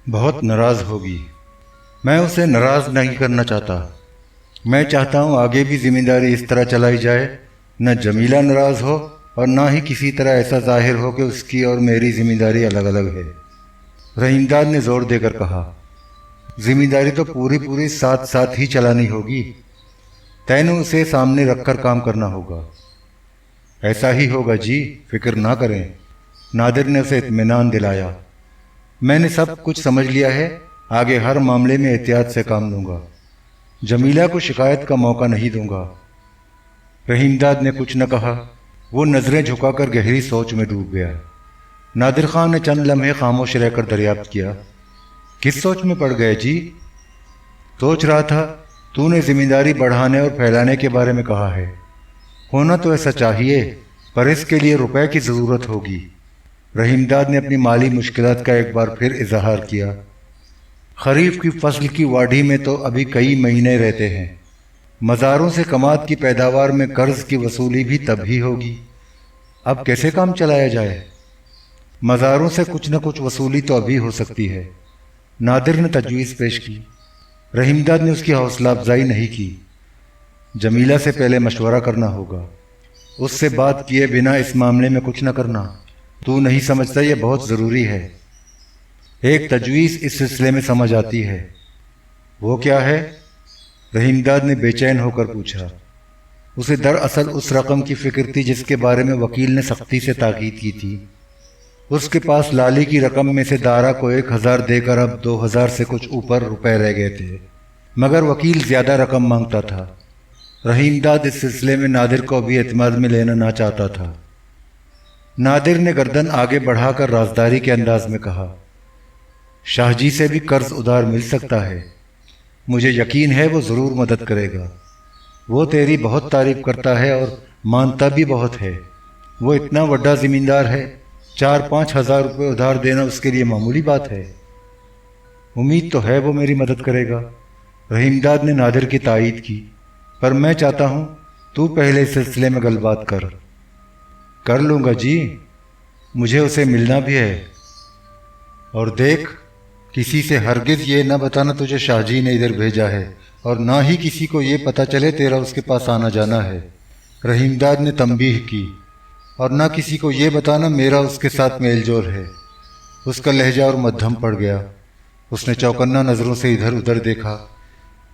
बहुत नाराज़ होगी। मैं उसे नाराज़ नहीं करना चाहता। मैं चाहता हूँ आगे भी जिम्मेदारी इस तरह चलाई जाए, न जमीला नाराज़ हो और ना ही किसी तरह ऐसा जाहिर हो कि उसकी और मेरी जिम्मेदारी अलग अलग है। रहीमदाद ने जोर देकर कहा, जिम्मेदारी तो पूरी पूरी साथ साथ ही चलानी होगी, तैनू उसे सामने रखकर काम करना होगा। ऐसा ही होगा जी, फिक्र ना करें। नादिर ने उसे इत्मीनान दिलाया। मैंने सब कुछ समझ लिया है, आगे हर मामले में एहतियात से काम लूँगा, जमीला को शिकायत का मौका नहीं दूंगा। रहीमदाद ने कुछ न कहा, वो नज़रें झुकाकर गहरी सोच में डूब गया। नादिर खान ने चंद लम्हे खामोश रहकर दरियाफ्त किया। किस सोच में पड़ गए जी? सोच रहा था तूने जिम्मेदारी बढ़ाने और फैलाने के बारे में कहा है। होना तो ऐसा चाहिए, पर इसके लिए रुपए की ज़रूरत होगी। रहीमदाद ने अपनी माली मुश्किलात का एक बार फिर इजहार किया। खरीफ की फसल की वाढ़ी में तो अभी कई महीने रहते हैं। मज़ारों से कमात की पैदावार में कर्ज की वसूली भी तब ही होगी। अब कैसे काम चलाया जाए? मज़ारों से कुछ न कुछ वसूली तो अभी हो सकती है। नादिर ने तजवीज़ पेश की। रहीमदाद ने उसकी हौसला अफजाई नहीं की। जमीला से पहले मशवरा करना होगा, उससे बात किए बिना इस मामले में कुछ न करना। तू नहीं समझता, ये बहुत ज़रूरी है। एक तजवीज़ इस सिलसिले में समझ आती है। वो क्या है? रहीमदाद ने बेचैन होकर पूछा। उसे दरअसल उस रकम की फिक्र थी जिसके बारे में वकील ने सख्ती से ताकीद की थी। उसके पास लाली की रकम में से दारा को 1000 देकर अब 2000 से कुछ ऊपर रुपए रह गए थे, मगर वकील ज़्यादा रकम मांगता था। रहीमदाद इस सिलसिले में नादिर को भी एतमाद में लेना ना चाहता था। نادر نے گردن آگے بڑھا کر رازداری کے انداز میں کہا، شاہ جی سے بھی قرض ادھار مل سکتا ہے، مجھے یقین ہے وہ ضرور مدد کرے گا۔ وہ تیری بہت تعریف کرتا ہے اور مانتا بھی بہت ہے۔ وہ اتنا بڑا زمیندار ہے، 4-5 ہزار روپے ادھار دینا اس کے لیے معمولی بات ہے۔ امید تو ہے وہ میری مدد کرے گا۔ رحیم داد نے نادر کی تائید کی، پر میں چاہتا ہوں تو پہلے اس سلسلے میں گل بات کر لوں گا جی، مجھے اسے ملنا بھی ہے۔ اور دیکھ، کسی سے ہرگز یہ نہ بتانا تجھے شاہ جی نے ادھر بھیجا ہے، اور نہ ہی کسی کو یہ پتہ چلے تیرا اس کے پاس آنا جانا ہے۔ رحیم داد نے تنبیہ کی، اور نہ کسی کو یہ بتانا میرا اس کے ساتھ میل جول ہے۔ اس کا لہجہ اور مدھم پڑ گیا۔ اس نے چوکنا نظروں سے ادھر ادھر دیکھا۔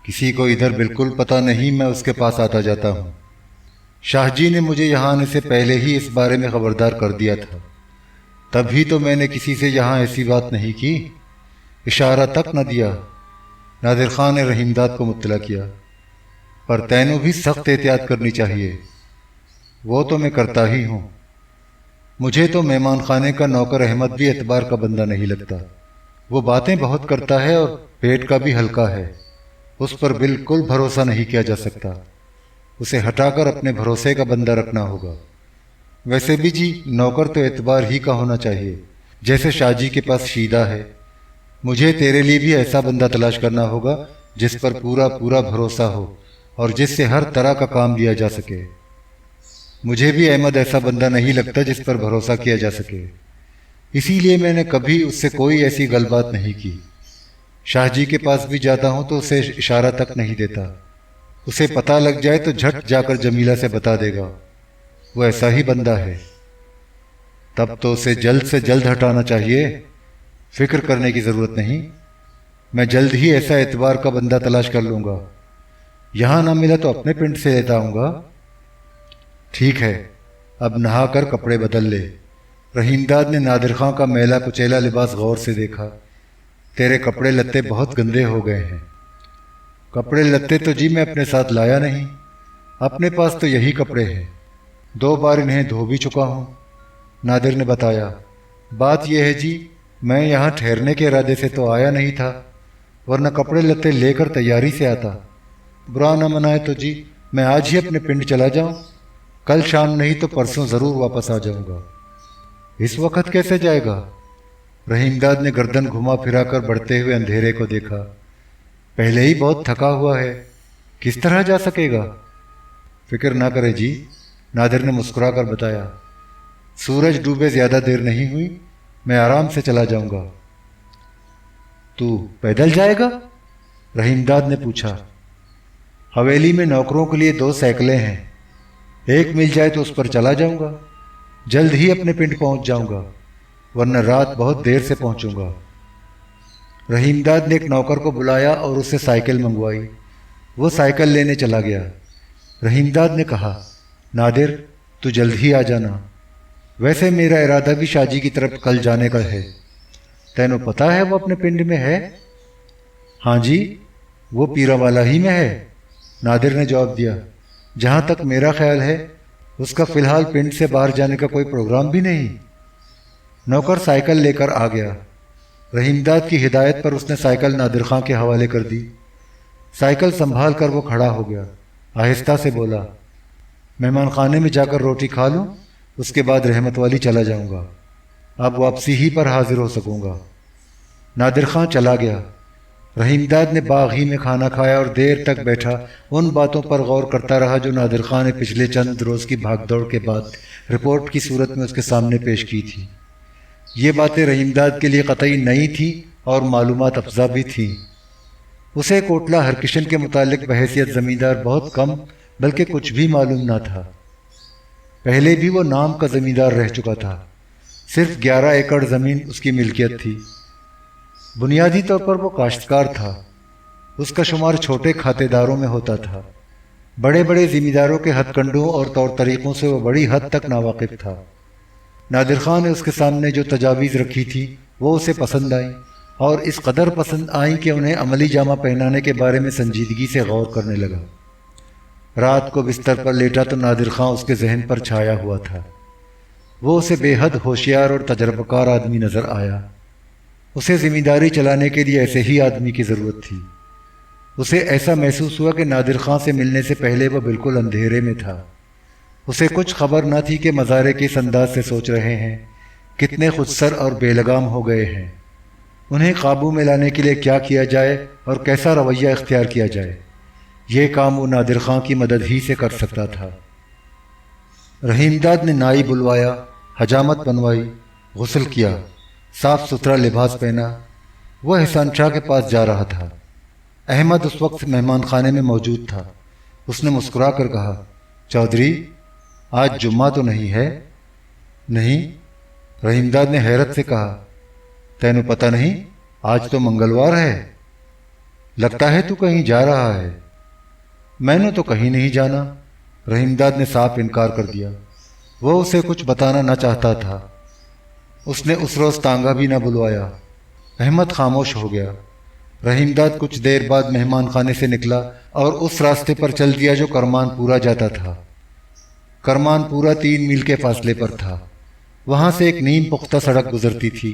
کسی کو ادھر بالکل پتہ نہیں میں اس کے پاس آتا جاتا ہوں۔ شاہ جی نے مجھے یہاں آنے سے پہلے ہی اس بارے میں خبردار کر دیا تھا، تبھی تو میں نے کسی سے یہاں ایسی بات نہیں کی، اشارہ تک نہ دیا۔ نادر خان نے رحیم داد کو مطلع کیا، پر تینوں بھی سخت احتیاط کرنی چاہیے۔ وہ تو میں کرتا ہی ہوں۔ مجھے تو مہمان خانے کا نوکر احمد بھی اعتبار کا بندہ نہیں لگتا۔ وہ باتیں بہت کرتا ہے اور پیٹ کا بھی ہلکا ہے، اس پر بالکل بھروسہ نہیں کیا جا سکتا۔ اسے ہٹا کر اپنے بھروسے کا بندہ رکھنا ہوگا۔ ویسے بھی جی، نوکر تو اعتبار ہی کا ہونا چاہیے، جیسے شاہ جی کے پاس شیدہ ہے۔ مجھے تیرے لیے بھی ایسا بندہ تلاش کرنا ہوگا جس پر پورا بھروسہ ہو اور جس سے ہر طرح کا کام لیا جا سکے۔ مجھے بھی احمد ایسا بندہ نہیں لگتا جس پر بھروسہ کیا جا سکے، اسی لیے میں نے کبھی اس سے کوئی ایسی گل بات نہیں کی۔ شاہ جی کے پاس بھی جاتا ہوں تو اسے اشارہ تک نہیں دیتا۔ اسے پتہ لگ جائے تو جھٹ جا کر جمیلہ سے بتا دے گا۔ وہ ایسا ہی بندہ ہے۔ تب تو اسے جلد سے جلد ہٹانا چاہیے، فکر کرنے کی ضرورت نہیں۔ میں جلد ہی ایسا اعتبار کا بندہ تلاش کر لوں گا۔ یہاں نہ ملا تو اپنے پنڈ سے لیتا آؤں گا۔ ٹھیک ہے، اب نہا کر کپڑے بدل لے۔ رحیم داد نے نادر خان کا میلا کچیلا لباس غور سے دیکھا۔ تیرے کپڑے لتے بہت گندے ہو گئے ہیں۔ کپڑے لتے تو جی میں اپنے ساتھ لایا نہیں، اپنے پاس تو یہی کپڑے ہیں، 2 بار انہیں دھو بھی چکا ہوں، نادر نے بتایا۔ بات یہ ہے جی، میں یہاں ٹھہرنے کے ارادے سے تو آیا نہیں تھا، ورنہ کپڑے لتے لے کر تیاری سے آتا۔ برا نہ منائے تو جی میں آج ہی اپنے پنڈ چلا جاؤں، کل شام نہیں تو پرسوں ضرور واپس آ جاؤں گا۔ اس وقت کیسے جائے گا؟ رحیم داد نے گردن گھما پھرا کر بڑھتے ہوئے اندھیرے کو دیکھا۔ پہلے ہی بہت تھکا ہوا ہے، کس طرح جا سکے گا؟ فکر نہ کرے جی، نادر نے مسکرا کر بتایا۔ سورج ڈوبے زیادہ دیر نہیں ہوئی، میں آرام سے چلا جاؤں گا۔ تو پیدل جائے گا؟ رحیم داد نے پوچھا۔ حویلی میں نوکروں کے لیے 2 سائیکلیں ہیں، ایک مل جائے تو اس پر چلا جاؤں گا، جلد ہی اپنے پنڈ پہنچ جاؤں گا، ورنہ رات بہت دیر سے پہنچوں گا۔ رحیم داد نے ایک نوکر کو بلایا اور اس سے سائیکل منگوائی۔ وہ سائیکل لینے چلا گیا۔ رحیم داد نے کہا، نادر تو جلد ہی آ جانا، ویسے میرا ارادہ بھی شاہ جی کی طرف کل جانے کا ہے۔ تینوں پتہ ہے وہ اپنے پنڈ میں ہے؟ ہاں جی، وہ پیرا والا ہی میں ہے، نادر نے جواب دیا۔ جہاں تک میرا خیال ہے اس کا فی الحال پنڈ سے باہر جانے کا کوئی پروگرام بھی نہیں۔ نوکر سائیکل لے کر آ گیا۔ رحیم داد کی ہدایت پر اس نے سائیکل نادر خان کے حوالے کر دی۔ سائیکل سنبھال کر وہ کھڑا ہو گیا، آہستہ سے بولا، مہمان خانے میں جا کر روٹی کھا لوں، اس کے بعد رحمت والی چلا جاؤں گا، اب واپسی ہی پر حاضر ہو سکوں گا۔ نادر خان چلا گیا۔ رحیم داد نے باغ ہی میں کھانا کھایا اور دیر تک بیٹھا ان باتوں پر غور کرتا رہا جو نادر خان نے پچھلے چند روز کی بھاگ دوڑ کے بعد رپورٹ کی صورت میں اس کے سامنے پیش کی تھی۔ یہ باتیں رحیم داد کے لیے قطعی نئی تھیں اور معلومات افزا بھی تھیں۔ اسے کوٹلہ ہرکشن کے متعلق بحیثیت زمیندار بہت کم بلکہ کچھ بھی معلوم نہ تھا۔ پہلے بھی وہ نام کا زمیندار رہ چکا تھا، صرف 11 ایکڑ زمین اس کی ملکیت تھی۔ بنیادی طور پر وہ کاشتکار تھا، اس کا شمار چھوٹے کھاتے داروں میں ہوتا تھا۔ بڑے بڑے زمینداروں کے ہتھ کنڈوں اور طور طریقوں سے وہ بڑی حد تک ناواقف تھا۔ نادر خان نے اس کے سامنے جو تجاویز رکھی تھی وہ اسے پسند آئیں، اور اس قدر پسند آئیں کہ انہیں عملی جامہ پہنانے کے بارے میں سنجیدگی سے غور کرنے لگا۔ رات کو بستر پر لیٹا تو نادر خان اس کے ذہن پر چھایا ہوا تھا۔ وہ اسے بے حد ہوشیار اور تجربہ کار آدمی نظر آیا۔ اسے ذمہ داری چلانے کے لیے ایسے ہی آدمی کی ضرورت تھی۔ اسے ایسا محسوس ہوا کہ نادر خان سے ملنے سے پہلے وہ بالکل اندھیرے میں تھا۔ اسے کچھ خبر نہ تھی کہ مزارے کس انداز سے سوچ رہے ہیں، کتنے خودسر اور بے لگام ہو گئے ہیں، انہیں قابو میں لانے کے لیے کیا کیا جائے اور کیسا رویہ اختیار کیا جائے۔ یہ کام وہ نادر خان کی مدد ہی سے کر سکتا تھا۔ رحیم داد نے نائی بلوایا، حجامت بنوائی، غسل کیا، صاف ستھرا لباس پہنا۔ وہ احسان شاہ کے پاس جا رہا تھا۔ احمد اس وقت مہمان خانے میں موجود تھا۔ اس نے مسکرا کر کہا، چودھری آج جمعہ تو نہیں ہے؟ نہیں، رحیم داد نے حیرت سے کہا، تینوں پتہ نہیں آج تو منگلوار ہے؟ لگتا ہے تو کہیں جا رہا ہے۔ میں نے تو کہیں نہیں جانا، رحیم داد نے صاف انکار کر دیا۔ وہ اسے کچھ بتانا نہ چاہتا تھا۔ اس نے اس روز تانگا بھی نہ بلوایا۔ احمد خاموش ہو گیا۔ رحیم داد کچھ دیر بعد مہمان خانے سے نکلا اور اس راستے پر چل دیا جو کرمان پورا جاتا تھا۔ کرمان پورا 3 میل کے فاصلے پر تھا۔ وہاں سے ایک نیم پختہ سڑک گزرتی تھی۔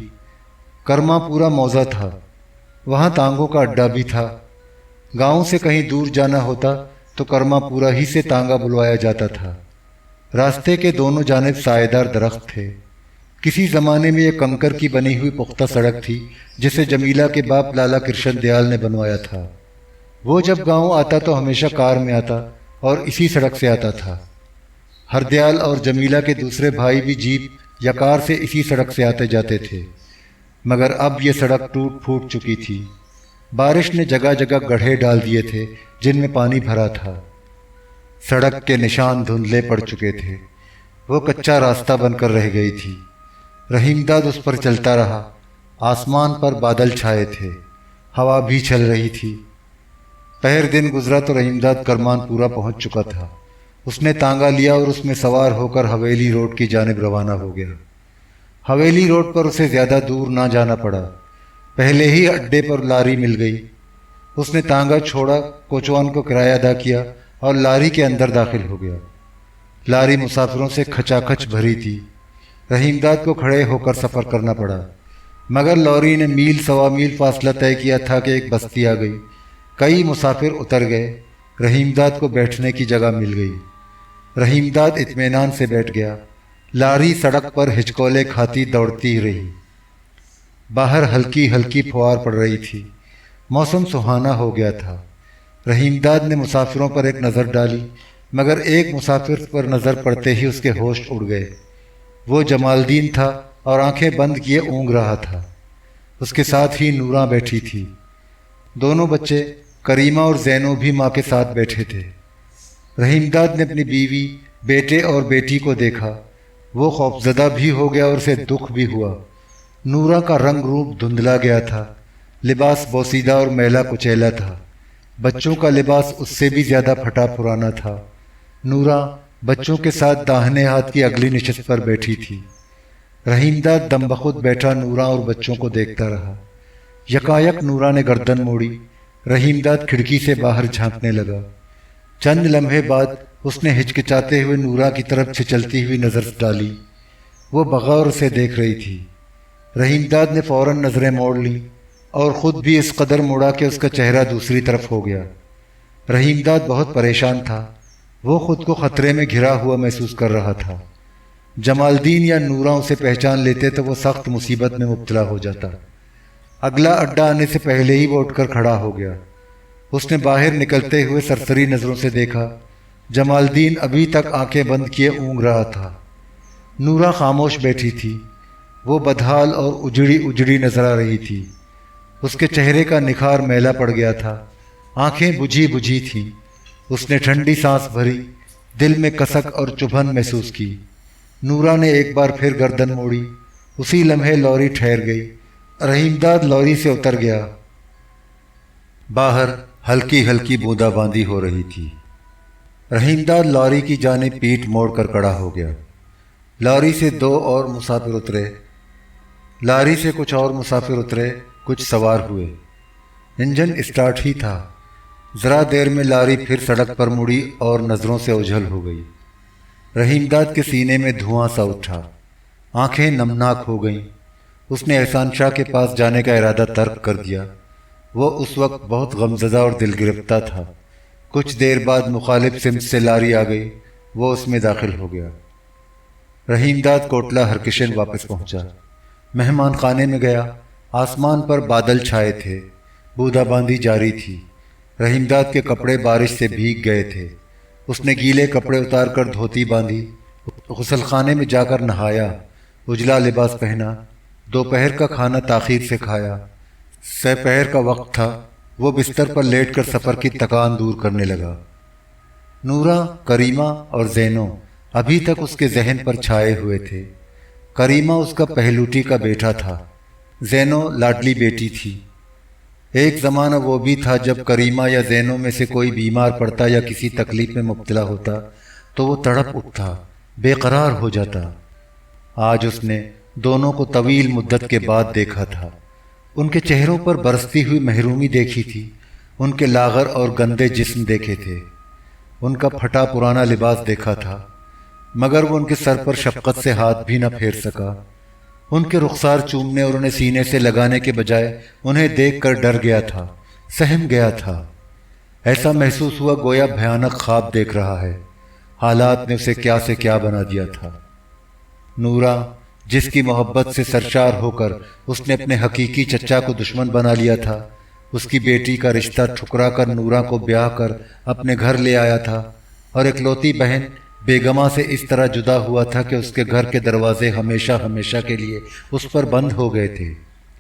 کرمان پورا موزہ تھا، وہاں تانگوں کا اڈا بھی تھا۔ گاؤں سے کہیں دور جانا ہوتا تو کرمان پورا ہی سے تانگا بلوایا جاتا تھا۔ راستے کے دونوں جانب سائے دار درخت تھے۔ کسی زمانے میں یہ کنکر کی بنی ہوئی پختہ سڑک تھی جسے جمیلہ کے باپ لالا کرشن دیال نے بنوایا تھا۔ وہ جب گاؤں آتا تو ہمیشہ کار میں آتا اور اسی سڑک سے آتا تھا۔ ہردیال اور جمیلہ کے دوسرے بھائی بھی جیپ یا کار سے اسی سڑک سے آتے جاتے تھے، مگر اب یہ سڑک ٹوٹ پھوٹ چکی تھی۔ بارش نے جگہ جگہ گڑھے ڈال دیے تھے جن میں پانی بھرا تھا۔ سڑک کے نشان دھندلے پڑ چکے تھے، وہ کچا راستہ بن کر رہ گئی تھی۔ رحیم داد اس پر چلتا رہا۔ آسمان پر بادل چھائے تھے، ہوا بھی چل رہی تھی۔ پہر دن گزرا تو رحیم داد کرمان پورا پہنچ چکا تھا۔ اس نے تانگا لیا اور اس میں سوار ہو کر حویلی روڈ کی جانب روانہ ہو گیا۔ حویلی روڈ پر اسے زیادہ دور نہ جانا پڑا، پہلے ہی اڈے پر لاری مل گئی۔ اس نے تانگا چھوڑا، کوچوان کو کرایہ ادا کیا اور لاری کے اندر داخل ہو گیا۔ لاری مسافروں سے کھچا کھچ بھری تھی۔ رحیم داد کو کھڑے ہو کر سفر کرنا پڑا، مگر لاری نے میل سوا میل فاصلہ طے کیا تھا کہ ایک بستی آ گئی۔ کئی مسافر اتر گئے، رحیم داد کو بیٹھنے کی جگہ مل گئی۔ رحیم داد اطمینان سے بیٹھ گیا۔ لاری سڑک پر ہچکولے کھاتی دوڑتی رہی۔ باہر ہلکی ہلکی پھوار پڑ رہی تھی، موسم سہانا ہو گیا تھا۔ رحیم داد نے مسافروں پر ایک نظر ڈالی، مگر ایک مسافر پر نظر پڑتے ہی اس کے ہوش اڑ گئے۔ وہ جمال دین تھا اور آنکھیں بند کیے اونگ رہا تھا۔ اس کے ساتھ ہی نوراں بیٹھی تھی۔ دونوں بچے کریمہ اور زینو بھی ماں کے ساتھ بیٹھے تھے۔ رحیم داد نے اپنی بیوی، بیٹے اور بیٹی کو دیکھا۔ وہ خوفزدہ بھی ہو گیا اور اسے دکھ بھی ہوا۔ نوراں کا رنگ روپ دھندلا گیا تھا، لباس بوسیدہ اور میلا کچیلا تھا۔ بچوں کا لباس اس سے بھی زیادہ پھٹا پرانا تھا۔ نوراں بچوں کے ساتھ داہنے ہاتھ کی اگلی نشست پر بیٹھی تھی۔ رحیم داد دم بخود بیٹھا نوراں اور بچوں کو دیکھتا رہا۔ یکایک نوراں نے گردن موڑی۔ رحیم داد کھڑکی سے باہر جھانکنے لگا۔ چند لمحے بعد اس نے ہچکچاتے ہوئے نوراں کی طرف چھچلتی ہوئی نظر ڈالی۔ وہ بغور سے دیکھ رہی تھی۔ رحیم داد نے فوراً نظریں موڑ لیں اور خود بھی اس قدر موڑا کہ اس کا چہرہ دوسری طرف ہو گیا۔ رحیم داد بہت پریشان تھا۔ وہ خود کو خطرے میں گھرا ہوا محسوس کر رہا تھا۔ جمال دین یا نوراں اسے پہچان لیتے تو وہ سخت مصیبت میں مبتلا ہو جاتا۔ اگلا اڈا آنے سے پہلے ہی وہ اٹھ کر کھڑا ہو گیا۔ اس نے باہر نکلتے ہوئے سرسری نظروں سے دیکھا۔ جمال دین ابھی تک آنکھیں بند کیے اونگ رہا تھا۔ نوراں خاموش بیٹھی تھی۔ وہ بدحال اور اجڑی اجڑی نظر آ رہی تھی۔ اس کے چہرے کا نکھار میلا پڑ گیا تھا، آنکھیں بجھی بجھی تھیں۔ اس نے ٹھنڈی سانس بھری، دل میں کسک اور چبھن محسوس کی۔ نوراں نے ایک بار پھر گردن موڑی۔ اسی لمحے لوری ٹھہر گئی۔ رحیم داد لوری سے اتر گیا۔ باہر ہلکی ہلکی بوندا باندی ہو رہی تھی۔ رحیم داد لوری کی جانب پیٹھ موڑ کر کھڑا ہو گیا۔ لوری سے 2 اور مسافر اترے۔ لاری سے کچھ اور مسافر اترے، کچھ سوار ہوئے۔ انجن اسٹارٹ ہی تھا۔ ذرا دیر میں لاری پھر سڑک پر مڑی اور نظروں سے اوجھل ہو گئی۔ رحیم داد کے سینے میں دھواں سا اٹھا۔ آنکھیں نمناک ہو گئیں۔ اس نے احسان شاہ کے پاس جانے کا ارادہ ترک کر دیا۔ وہ اس وقت بہت غمزدہ اور دل گرفتہ تھا۔ کچھ دیر بعد مخالف سمت سے لاری آ گئی، وہ اس میں داخل ہو گیا۔ رحیم داد کوٹلہ ہرکشن واپس پہنچا۔ مہمان خانے میں گیا۔ آسمان پر بادل چھائے تھے، بودا باندی جاری تھی۔ رحیم داد کے کپڑے بارش سے بھیگ گئے تھے۔ اس نے گیلے کپڑے اتار کر دھوتی باندھی، غسل خانے میں جا کر نہایا، اجلا لباس پہنا۔ دوپہر کا کھانا تاخیر سے کھایا۔ سپہر کا وقت تھا۔ وہ بستر پر لیٹ کر سفر کی تکان دور کرنے لگا۔ نورا، کریمہ اور زینو ابھی تک اس کے ذہن پر چھائے ہوئے تھے۔ کریمہ اس کا پہلوٹی کا بیٹا تھا، زینو لاڈلی بیٹی تھی۔ ایک زمانہ وہ بھی تھا جب کریمہ یا زینو میں سے کوئی بیمار پڑتا یا کسی تکلیف میں مبتلا ہوتا تو وہ تڑپ اٹھتا، بے قرار ہو جاتا۔ آج اس نے دونوں کو طویل مدت کے بعد دیکھا تھا۔ ان کے چہروں پر برستی ہوئی محرومی دیکھی تھی، ان کے لاغر اور گندے جسم دیکھے تھے، ان کا پھٹا پرانا لباس دیکھا تھا، مگر وہ ان کے سر پر شفقت سے ہاتھ بھی نہ پھیر سکا۔ ان کے رخسار چومنے اور انہیں سینے سے لگانے کے بجائے انہیں دیکھ کر ڈر گیا تھا، سہم گیا تھا۔ ایسا محسوس ہوا گویا بھیانک خواب دیکھ رہا ہے۔ حالات نے اسے کیا سے کیا بنا دیا تھا۔ نورا، جس کی محبت سے سرشار ہو کر اس نے اپنے حقیقی چچا کو دشمن بنا لیا تھا، اس کی بیٹی کا رشتہ ٹھکرا کر نورا کو بیاہ کر اپنے گھر لے آیا تھا، اور اکلوتی بہن بیگمہ سے اس طرح جدا ہوا تھا کہ اس کے گھر کے دروازے ہمیشہ ہمیشہ کے لیے اس پر بند ہو گئے تھے۔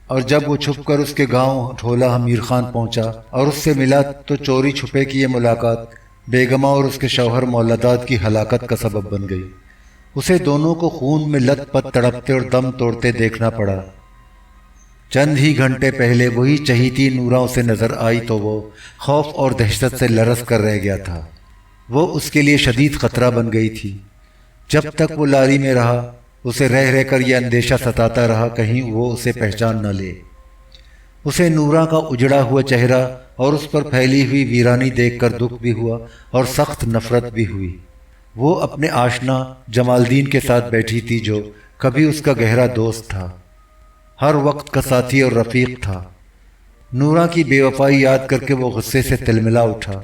اور جب وہ چھپ کر اس کے گاؤں ڈھولا امیر خان پہنچا اور اس سے ملا تو چوری چھپے کی یہ ملاقات بیگمہ اور اس کے شوہر مولدات کی ہلاکت کا سبب بن گئی۔ اسے دونوں کو خون میں لت پت تڑپتے اور دم توڑتے دیکھنا پڑا۔ چند ہی گھنٹے پہلے وہی چہیتی نورا اسے نظر آئی تو وہ خوف اور دہشت سے لرز کر رہ گیا تھا۔ وہ اس کے لیے شدید خطرہ بن گئی تھی۔ جب تک وہ لاری میں رہا اسے رہ رہ کر یہ اندیشہ ستاتا رہا کہیں وہ اسے پہچان نہ لے۔ اسے نورا کا اجڑا ہوا چہرہ اور اس پر پھیلی ہوئی ویرانی دیکھ کر دکھ بھی ہوا اور سخت نفرت بھی ہوئی۔ وہ اپنے آشنا جمال الدین کے ساتھ بیٹھی تھی جو کبھی اس کا گہرا دوست تھا، ہر وقت کا ساتھی اور رفیق تھا۔ نورا کی بے وفائی یاد کر کے وہ غصے سے تلملا اٹھا۔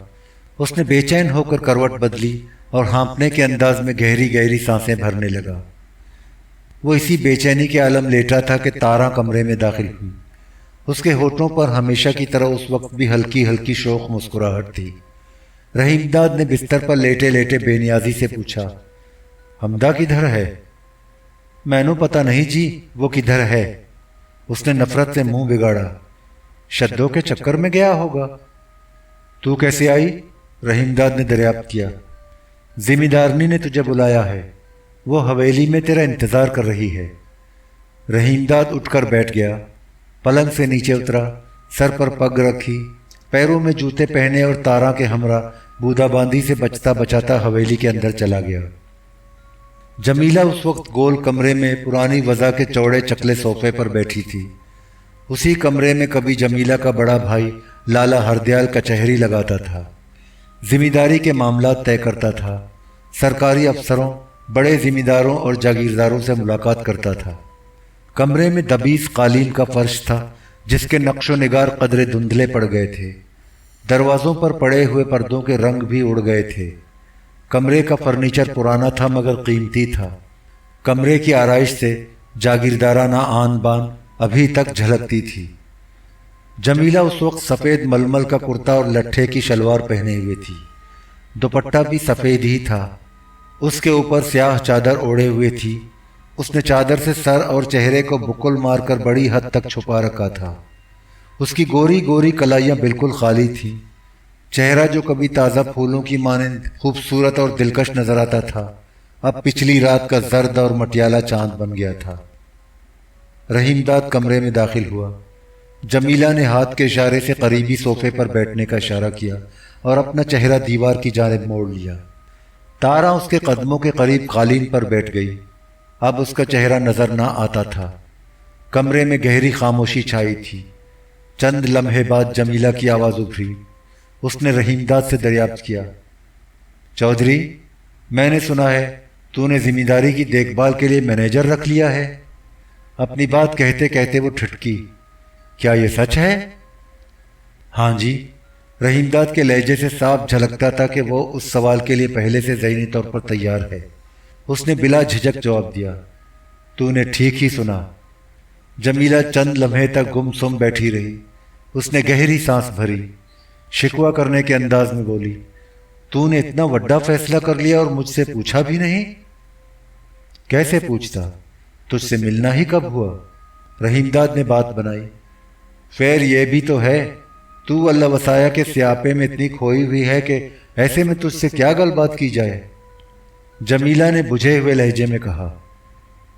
اس نے بے چین ہو کر کروٹ بدلی اور ہانپنے کے انداز میں گہری گہری سانسیں بھرنے لگا۔ وہ اسی بے چینی کے عالم لیٹا تھا کہ تارا کمرے میں داخل ہوئی۔ اس کے ہونٹوں پر ہمیشہ کی طرح اس وقت بھی ہلکی ہلکی شوخ مسکراہٹ تھی۔ رحیم داد نے بستر پر لیٹے لیٹے بے نیازی سے پوچھا، حمدہ کدھر ہے؟ میں نو پتہ نہیں جی، وہ کدھر ہے؟ اس نے نفرت سے منہ بگاڑا۔ شدوں کے چکر میں گیا ہوگا۔ تو کیسے آئی؟ رحیم داد نے دریافت کیا۔ ذمہ دارنی نے تجھے بلایا ہے، وہ حویلی میں تیرا انتظار کر رہی ہے۔ رحیم داد اٹھ کر بیٹھ گیا، پلنگ سے نیچے اترا، سر پر پگ رکھی، پیروں میں جوتے پہنے اور تارا کے ہمراہ بودا باندی سے بچتا بچاتا حویلی کے اندر چلا گیا۔ جمیلہ اس وقت گول کمرے میں پرانی وضع کے چوڑے چکلے صوفے پر بیٹھی تھی۔ اسی کمرے میں کبھی جمیلہ کا بڑا بھائی لالا ہردیال کچہری لگاتا تھا، ذمہ داری کے معاملات طے کرتا تھا، سرکاری افسروں، بڑے ذمہ داروں اور جاگیرداروں سے ملاقات کرتا تھا۔ کمرے میں دبیس قالین کا فرش تھا جس کے نقش و نگار قدرے دھندلے پڑ گئے تھے۔ دروازوں پر پڑے ہوئے پردوں کے رنگ بھی اڑ گئے تھے۔ کمرے کا فرنیچر پرانا تھا مگر قیمتی تھا۔ کمرے کی آرائش سے جاگیردارانہ آن بان ابھی تک جھلکتی تھی۔ جمیلہ اس وقت سفید ململ کا کرتا اور لٹھے کی شلوار پہنے ہوئے تھی، دوپٹہ بھی سفید ہی تھا، اس کے اوپر سیاہ چادر اوڑھے ہوئے تھی۔ اس نے چادر سے سر اور چہرے کو بکل مار کر بڑی حد تک چھپا رکھا تھا۔ اس کی گوری گوری کلائیاں بالکل خالی تھیں۔ چہرہ جو کبھی تازہ پھولوں کی مانند خوبصورت اور دلکش نظر آتا تھا اب پچھلی رات کا زرد اور مٹیالہ چاند بن گیا تھا۔ رحیم داد کمرے میں داخل ہوا۔ جمیلہ نے ہاتھ کے اشارے سے قریبی صوفے پر بیٹھنے کا اشارہ کیا اور اپنا چہرہ دیوار کی جانب موڑ لیا۔ تارا اس کے قدموں کے قریب قالین پر بیٹھ گئی۔ اب اس کا چہرہ نظر نہ آتا تھا۔ کمرے میں گہری خاموشی چھائی تھی۔ چند لمحے بعد جمیلہ کی آواز ابھری۔ اس نے رحیم داد سے دریافت کیا، چودھری، میں نے سنا ہے تو نے ذمہ داری کی دیکھ بھال کے لیے مینیجر رکھ لیا ہے؟ اپنی بات کہتے کہتے وہ ٹھٹکی۔ کیا یہ سچ ہے؟ ہاں جی۔ رحیم داد کے لہجے سے صاف جھلکتا تھا کہ وہ اس سوال کے لیے پہلے سے ذہنی طور پر تیار ہے۔ اس نے بلا جھجک جواب دیا، تو نے ٹھیک ہی سنا۔ جمیلہ چند لمحے تک گم سم بیٹھی رہی۔ اس نے گہری سانس بھری، شکوہ کرنے کے انداز میں بولی، تو نے اتنا بڑا فیصلہ کر لیا اور مجھ سے پوچھا بھی نہیں؟ کیسے پوچھتا؟ تجھ سے ملنا ہی کب ہوا؟ رحیم داد نے بات بنائی۔ خیر یہ بھی تو ہے، تو اللہ وسایا کے سیاپے میں اتنی کھوئی ہوئی ہے کہ ایسے میں تجھ سے کیا گل بات کی جائے؟ جمیلہ نے بجھے ہوئے لہجے میں کہا،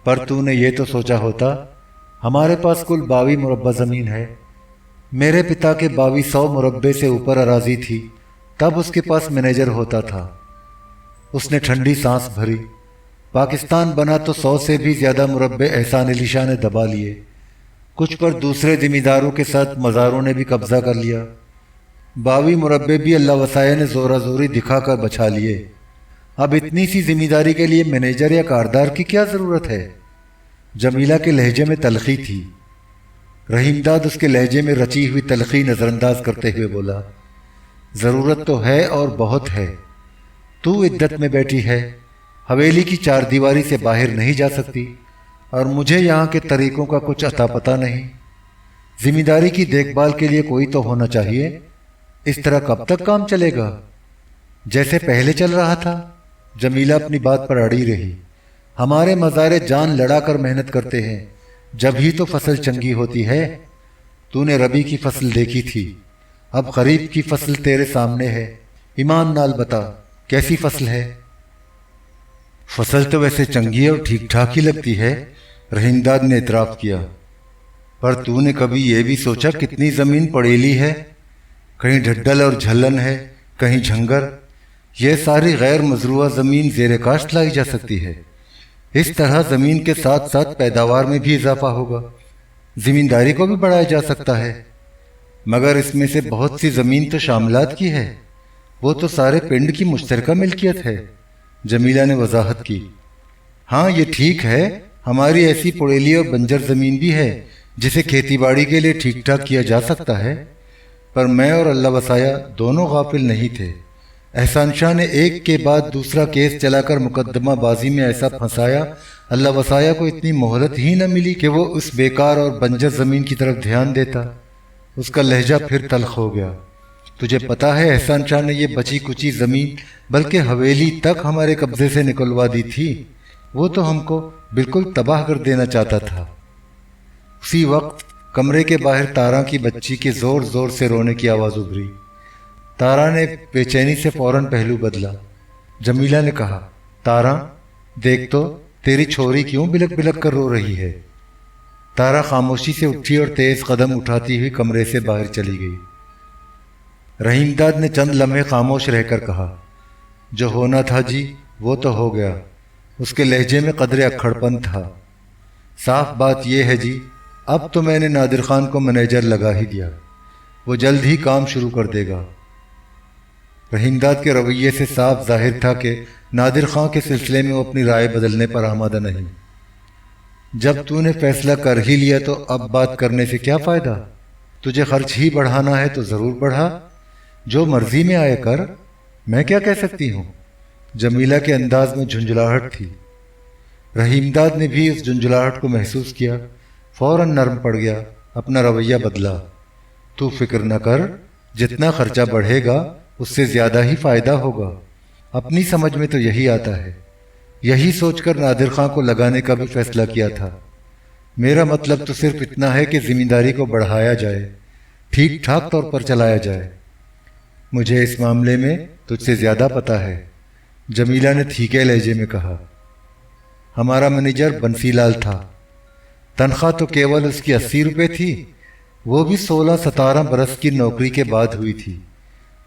پر تو نے یہ تو سوچا ہوتا، ہمارے پاس کل 22 مربع زمین ہے۔ میرے پتا کے 2200 مربع سے اوپر اراضی تھی، تب اس کے پاس مینیجر ہوتا تھا۔ اس نے ٹھنڈی سانس بھری۔ پاکستان بنا تو 100 سے بھی زیادہ مربع احسان علی شاہ نے دبا لیے، کچھ پر دوسرے ذمہ داروں کے ساتھ مزاروں نے بھی قبضہ کر لیا۔ 22 مربع بھی اللہ وسائے نے زورا زوری دکھا کر بچا لیے۔ اب اتنی سی ذمہ داری کے لیے مینیجر یا کاردار کی کیا ضرورت ہے؟ جمیلہ کے لہجے میں تلخی تھی۔ رحیم داد اس کے لہجے میں رچی ہوئی تلخی نظر انداز کرتے ہوئے بولا، ضرورت تو ہے اور بہت ہے۔ تو عدت میں بیٹھی ہے، حویلی کی 4 دیواری سے باہر نہیں جا سکتی، اور مجھے یہاں کے طریقوں کا کچھ عطا پتہ نہیں۔ ذمہ داری کی دیکھ بھال کے لیے کوئی تو ہونا چاہیے۔ اس طرح کب تک کام چلے گا؟ جیسے پہلے چل رہا تھا۔ جمیلہ اپنی بات پر اڑی رہی۔ ہمارے مزارے جان لڑا کر محنت کرتے ہیں، جب ہی تو فصل چنگی ہوتی ہے۔ تو نے ربی کی فصل دیکھی تھی، اب خریف کی فصل تیرے سامنے ہے۔ ایمان نال بتا، کیسی فصل ہے؟ فصل تو ویسے چنگی اور ٹھیک ٹھاک ہی لگتی ہے، رحیم داد نے اعتراف کیا، پر تو نے کبھی یہ بھی سوچا کتنی زمین پڑیلی ہے؟ کہیں ڈھڈل اور جھلن ہے، کہیں جھنگر۔ یہ ساری غیر مزروعہ زمین زیر کاشت لائی جا سکتی ہے۔ اس طرح زمین کے ساتھ ساتھ پیداوار میں بھی اضافہ ہوگا، زمینداری کو بھی بڑھایا جا سکتا ہے۔ مگر اس میں سے بہت سی زمین تو شاملات کی ہے، وہ تو سارے پنڈ کی مشترکہ ملکیت ہے۔ جمیلہ نے وضاحت کی۔ ہاں یہ ٹھیک ہے، ہماری ایسی پڑیلی اور بنجر زمین بھی ہے جسے کھیتی باڑی کے لیے ٹھیک ٹھاک کیا جا سکتا ہے، پر میں اور اللہ وسایا دونوں غافل نہیں تھے۔ احسان شاہ نے ایک کے بعد دوسرا کیس چلا کر مقدمہ بازی میں ایسا پھنسایا، اللہ وسایا کو اتنی مہلت ہی نہ ملی کہ وہ اس بیکار اور بنجر زمین کی طرف دھیان دیتا۔ اس کا لہجہ پھر تلخ ہو گیا۔ تجھے پتا ہے احسان شاہ نے یہ بچی کچی زمین بلکہ حویلی تک ہمارے قبضے سے نکلوا دی تھی، وہ تو ہم کو بالکل تباہ کر دینا چاہتا تھا۔ اسی وقت کمرے کے باہر تارا کی بچی کے زور زور سے رونے کی آواز ابھری۔ تارا نے بے چینی سے فوراً پہلو بدلا۔ جمیلہ نے کہا، تارا دیکھ تو تیری چھوری کیوں بلک بلک کر رو رہی ہے؟ تارا خاموشی سے اٹھی اور تیز قدم اٹھاتی ہوئی کمرے سے باہر چلی گئی۔ رحیم داد نے چند لمحے خاموش رہ کر کہا، جو ہونا تھا جی وہ تو ہو گیا۔ اس کے لہجے میں قدر اکھڑ پن تھا۔ صاف بات یہ ہے جی، اب تو میں نے نادر خان کو مینیجر لگا ہی دیا، وہ جلد ہی کام شروع کر دے گا۔ رحیم داد کے رویے سے صاف ظاہر تھا کہ نادر خان کے سلسلے میں وہ اپنی رائے بدلنے پر آمادہ نہیں۔ جب تو نے فیصلہ کر ہی لیا تو اب بات کرنے سے کیا فائدہ؟ تجھے خرچ ہی بڑھانا ہے تو ضرور بڑھا، جو مرضی میں آئے کر، میں کیا کہہ سکتی ہوں؟ جمیلہ کے انداز میں جھنجھلاہٹ تھی۔ رحیم داد نے بھی اس جھنجھلاہٹ کو محسوس کیا، فوراً نرم پڑ گیا، اپنا رویہ بدلا۔ تو فکر نہ کر، جتنا خرچہ بڑھے گا اس سے زیادہ ہی فائدہ ہوگا۔ اپنی سمجھ میں تو یہی آتا ہے، یہی سوچ کر نادر خان کو لگانے کا بھی فیصلہ کیا تھا۔ میرا مطلب تو صرف اتنا ہے کہ ذمہ داری کو بڑھایا جائے، ٹھیک ٹھاک طور پر چلایا جائے۔ مجھے اس معاملے میں تجھ سے زیادہ پتہ ہے، جمیلہ نے تھیکے لہجے میں کہا۔ ہمارا مینیجر بنسی لال تھا، تنخواہ تو کیول اس کی 80 روپے تھی، وہ بھی 16-17 برس کی نوکری کے بعد ہوئی تھی،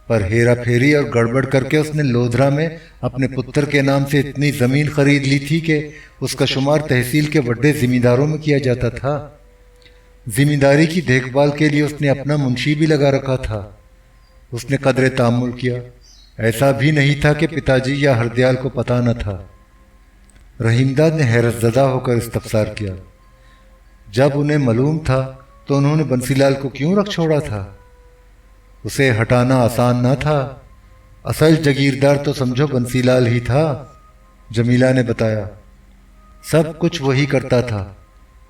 پر ہیرا پھیری اور گڑبڑ کر کے اس نے لودھرا میں اپنے پتر کے نام سے اتنی زمین خرید لی تھی کہ اس کا شمار تحصیل کے بڑے ذمہ داروں میں کیا جاتا تھا۔ ذمہ داری کی دیکھ بھال کے لیے اس نے اپنا منشی بھی لگا رکھا تھا۔ اس نے قدر تامل کیا، ایسا بھی نہیں تھا کہ پتا جی یا ہردیال کو پتہ نہ تھا۔ रहीम दाद ने हैरत ज़दा होकर इस्तफसार किया। जब उन्हें मालूम था तो उन्होंने बंसीलाल को क्यों रख छोड़ा था? उसे हटाना आसान ना था। असल जागीरदार तो समझो बंसीलाल ही था। जमीला ने बताया। सब कुछ वही करता था,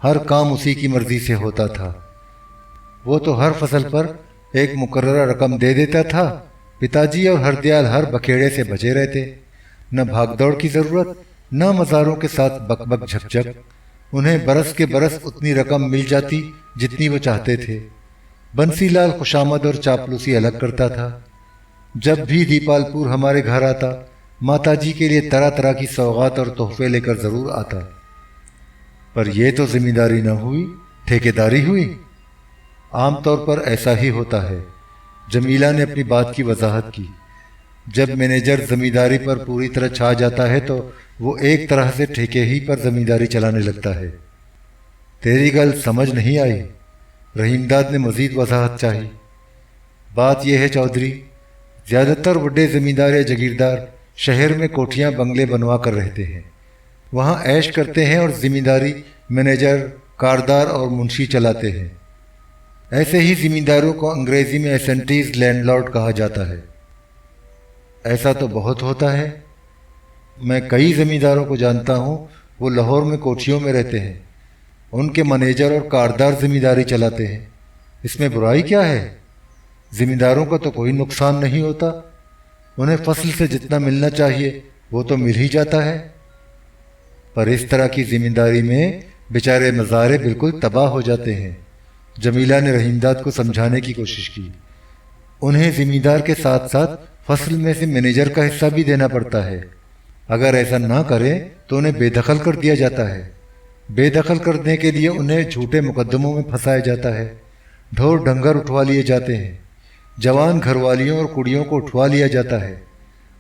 हर काम उसी की मर्जी से होता था। वो तो हर फसल पर एक मुकर्ररा रकम दे देता था। पिताजी और हरदयाल हर बखेड़े से बचे रहते। न भागदौड़ की जरूरत, न मज़ारों के साथ बकबक झकझक। उन्हें बरस के बरस उतनी रकम मिल जाती जितनी वो चाहते थे। बंसीलाल खुशामद और चापलूसी अलग करता था। जब भी दीपालपुर हमारे घर आता, माताजी के लिए तरह तरह की सौगात और तोहफे लेकर जरूर आता। पर यह तो जिम्मेदारी न हुई, ठेकेदारी हुई। आमतौर पर ऐसा ही होता है। जमीला ने अपनी बात की वजाहत की। जब मैनेजर जमींदारी पर पूरी तरह छा जाता है तो वो एक तरह से ठेके ही पर जमींदारी चलाने लगता है। तेरी गल समझ नहीं आई। रहीमदाद ने मजीद वजाहत चाही। बात यह है चौधरी, ज़्यादातर बड़े ज़मींदार या जागीरदार शहर में कोठियाँ बंगले बनवा कर रहते हैं। वहाँ ऐश करते हैं और ज़मींदारी मैनेजर, कारदार और मुंशी चलाते हैं। ऐसे ही ज़मींदारों को अंग्रेज़ी में एसेंटीज़ लैंडलॉर्ड कहा जाता है। ऐसा तो बहुत होता है। मैं कई ज़मींदारों को जानता हूँ, वो लाहौर में कोठियों में रहते हैं। उनके मैनेजर और कारदार ज़मींदारी चलाते हैं। इसमें बुराई क्या है? ज़मींदारों का तो कोई नुकसान नहीं होता। उन्हें फसल से जितना मिलना चाहिए वो तो मिल ही जाता है। पर इस तरह की ज़मींदारी में बेचारे मज़ारे बिल्कुल तबाह हो जाते हैं। जमीला ने रहीमदाद को समझाने की कोशिश की। उन्हें ज़मींदार के साथ साथ फसल में से मैनेजर का हिस्सा भी देना पड़ता है। अगर ऐसा ना करें तो उन्हें बेदखल कर दिया जाता है। बेदखल करने के लिए उन्हें झूठे मुकदमों में फंसाया जाता है। ढोर डंगर उठवा लिए जाते हैं। जवान घरवालियों और कुड़ियों को उठवा लिया जाता है।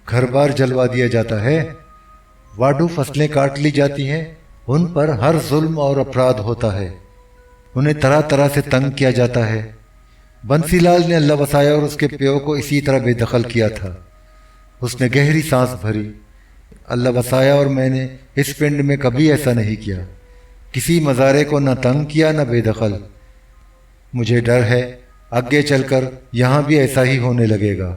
घर बार जलवा दिया जाता है। वाडू फसलें काट ली जाती हैं। उन पर हर जुल्म और अपराध होता है। उन्हें तरह तरह से तंग किया जाता है। बंसीलाल ने अल्लाह वसाया और उसके प्यो को इसी तरह बेदखल किया था। उसने गहरी सांस भरी। अल्लाह वसाया और मैंने इस पिंड में कभी ऐसा नहीं किया। किसी मज़ारे को न तंग किया न बेदखल। मुझे डर है आगे चलकर यहाँ भी ऐसा ही होने लगेगा।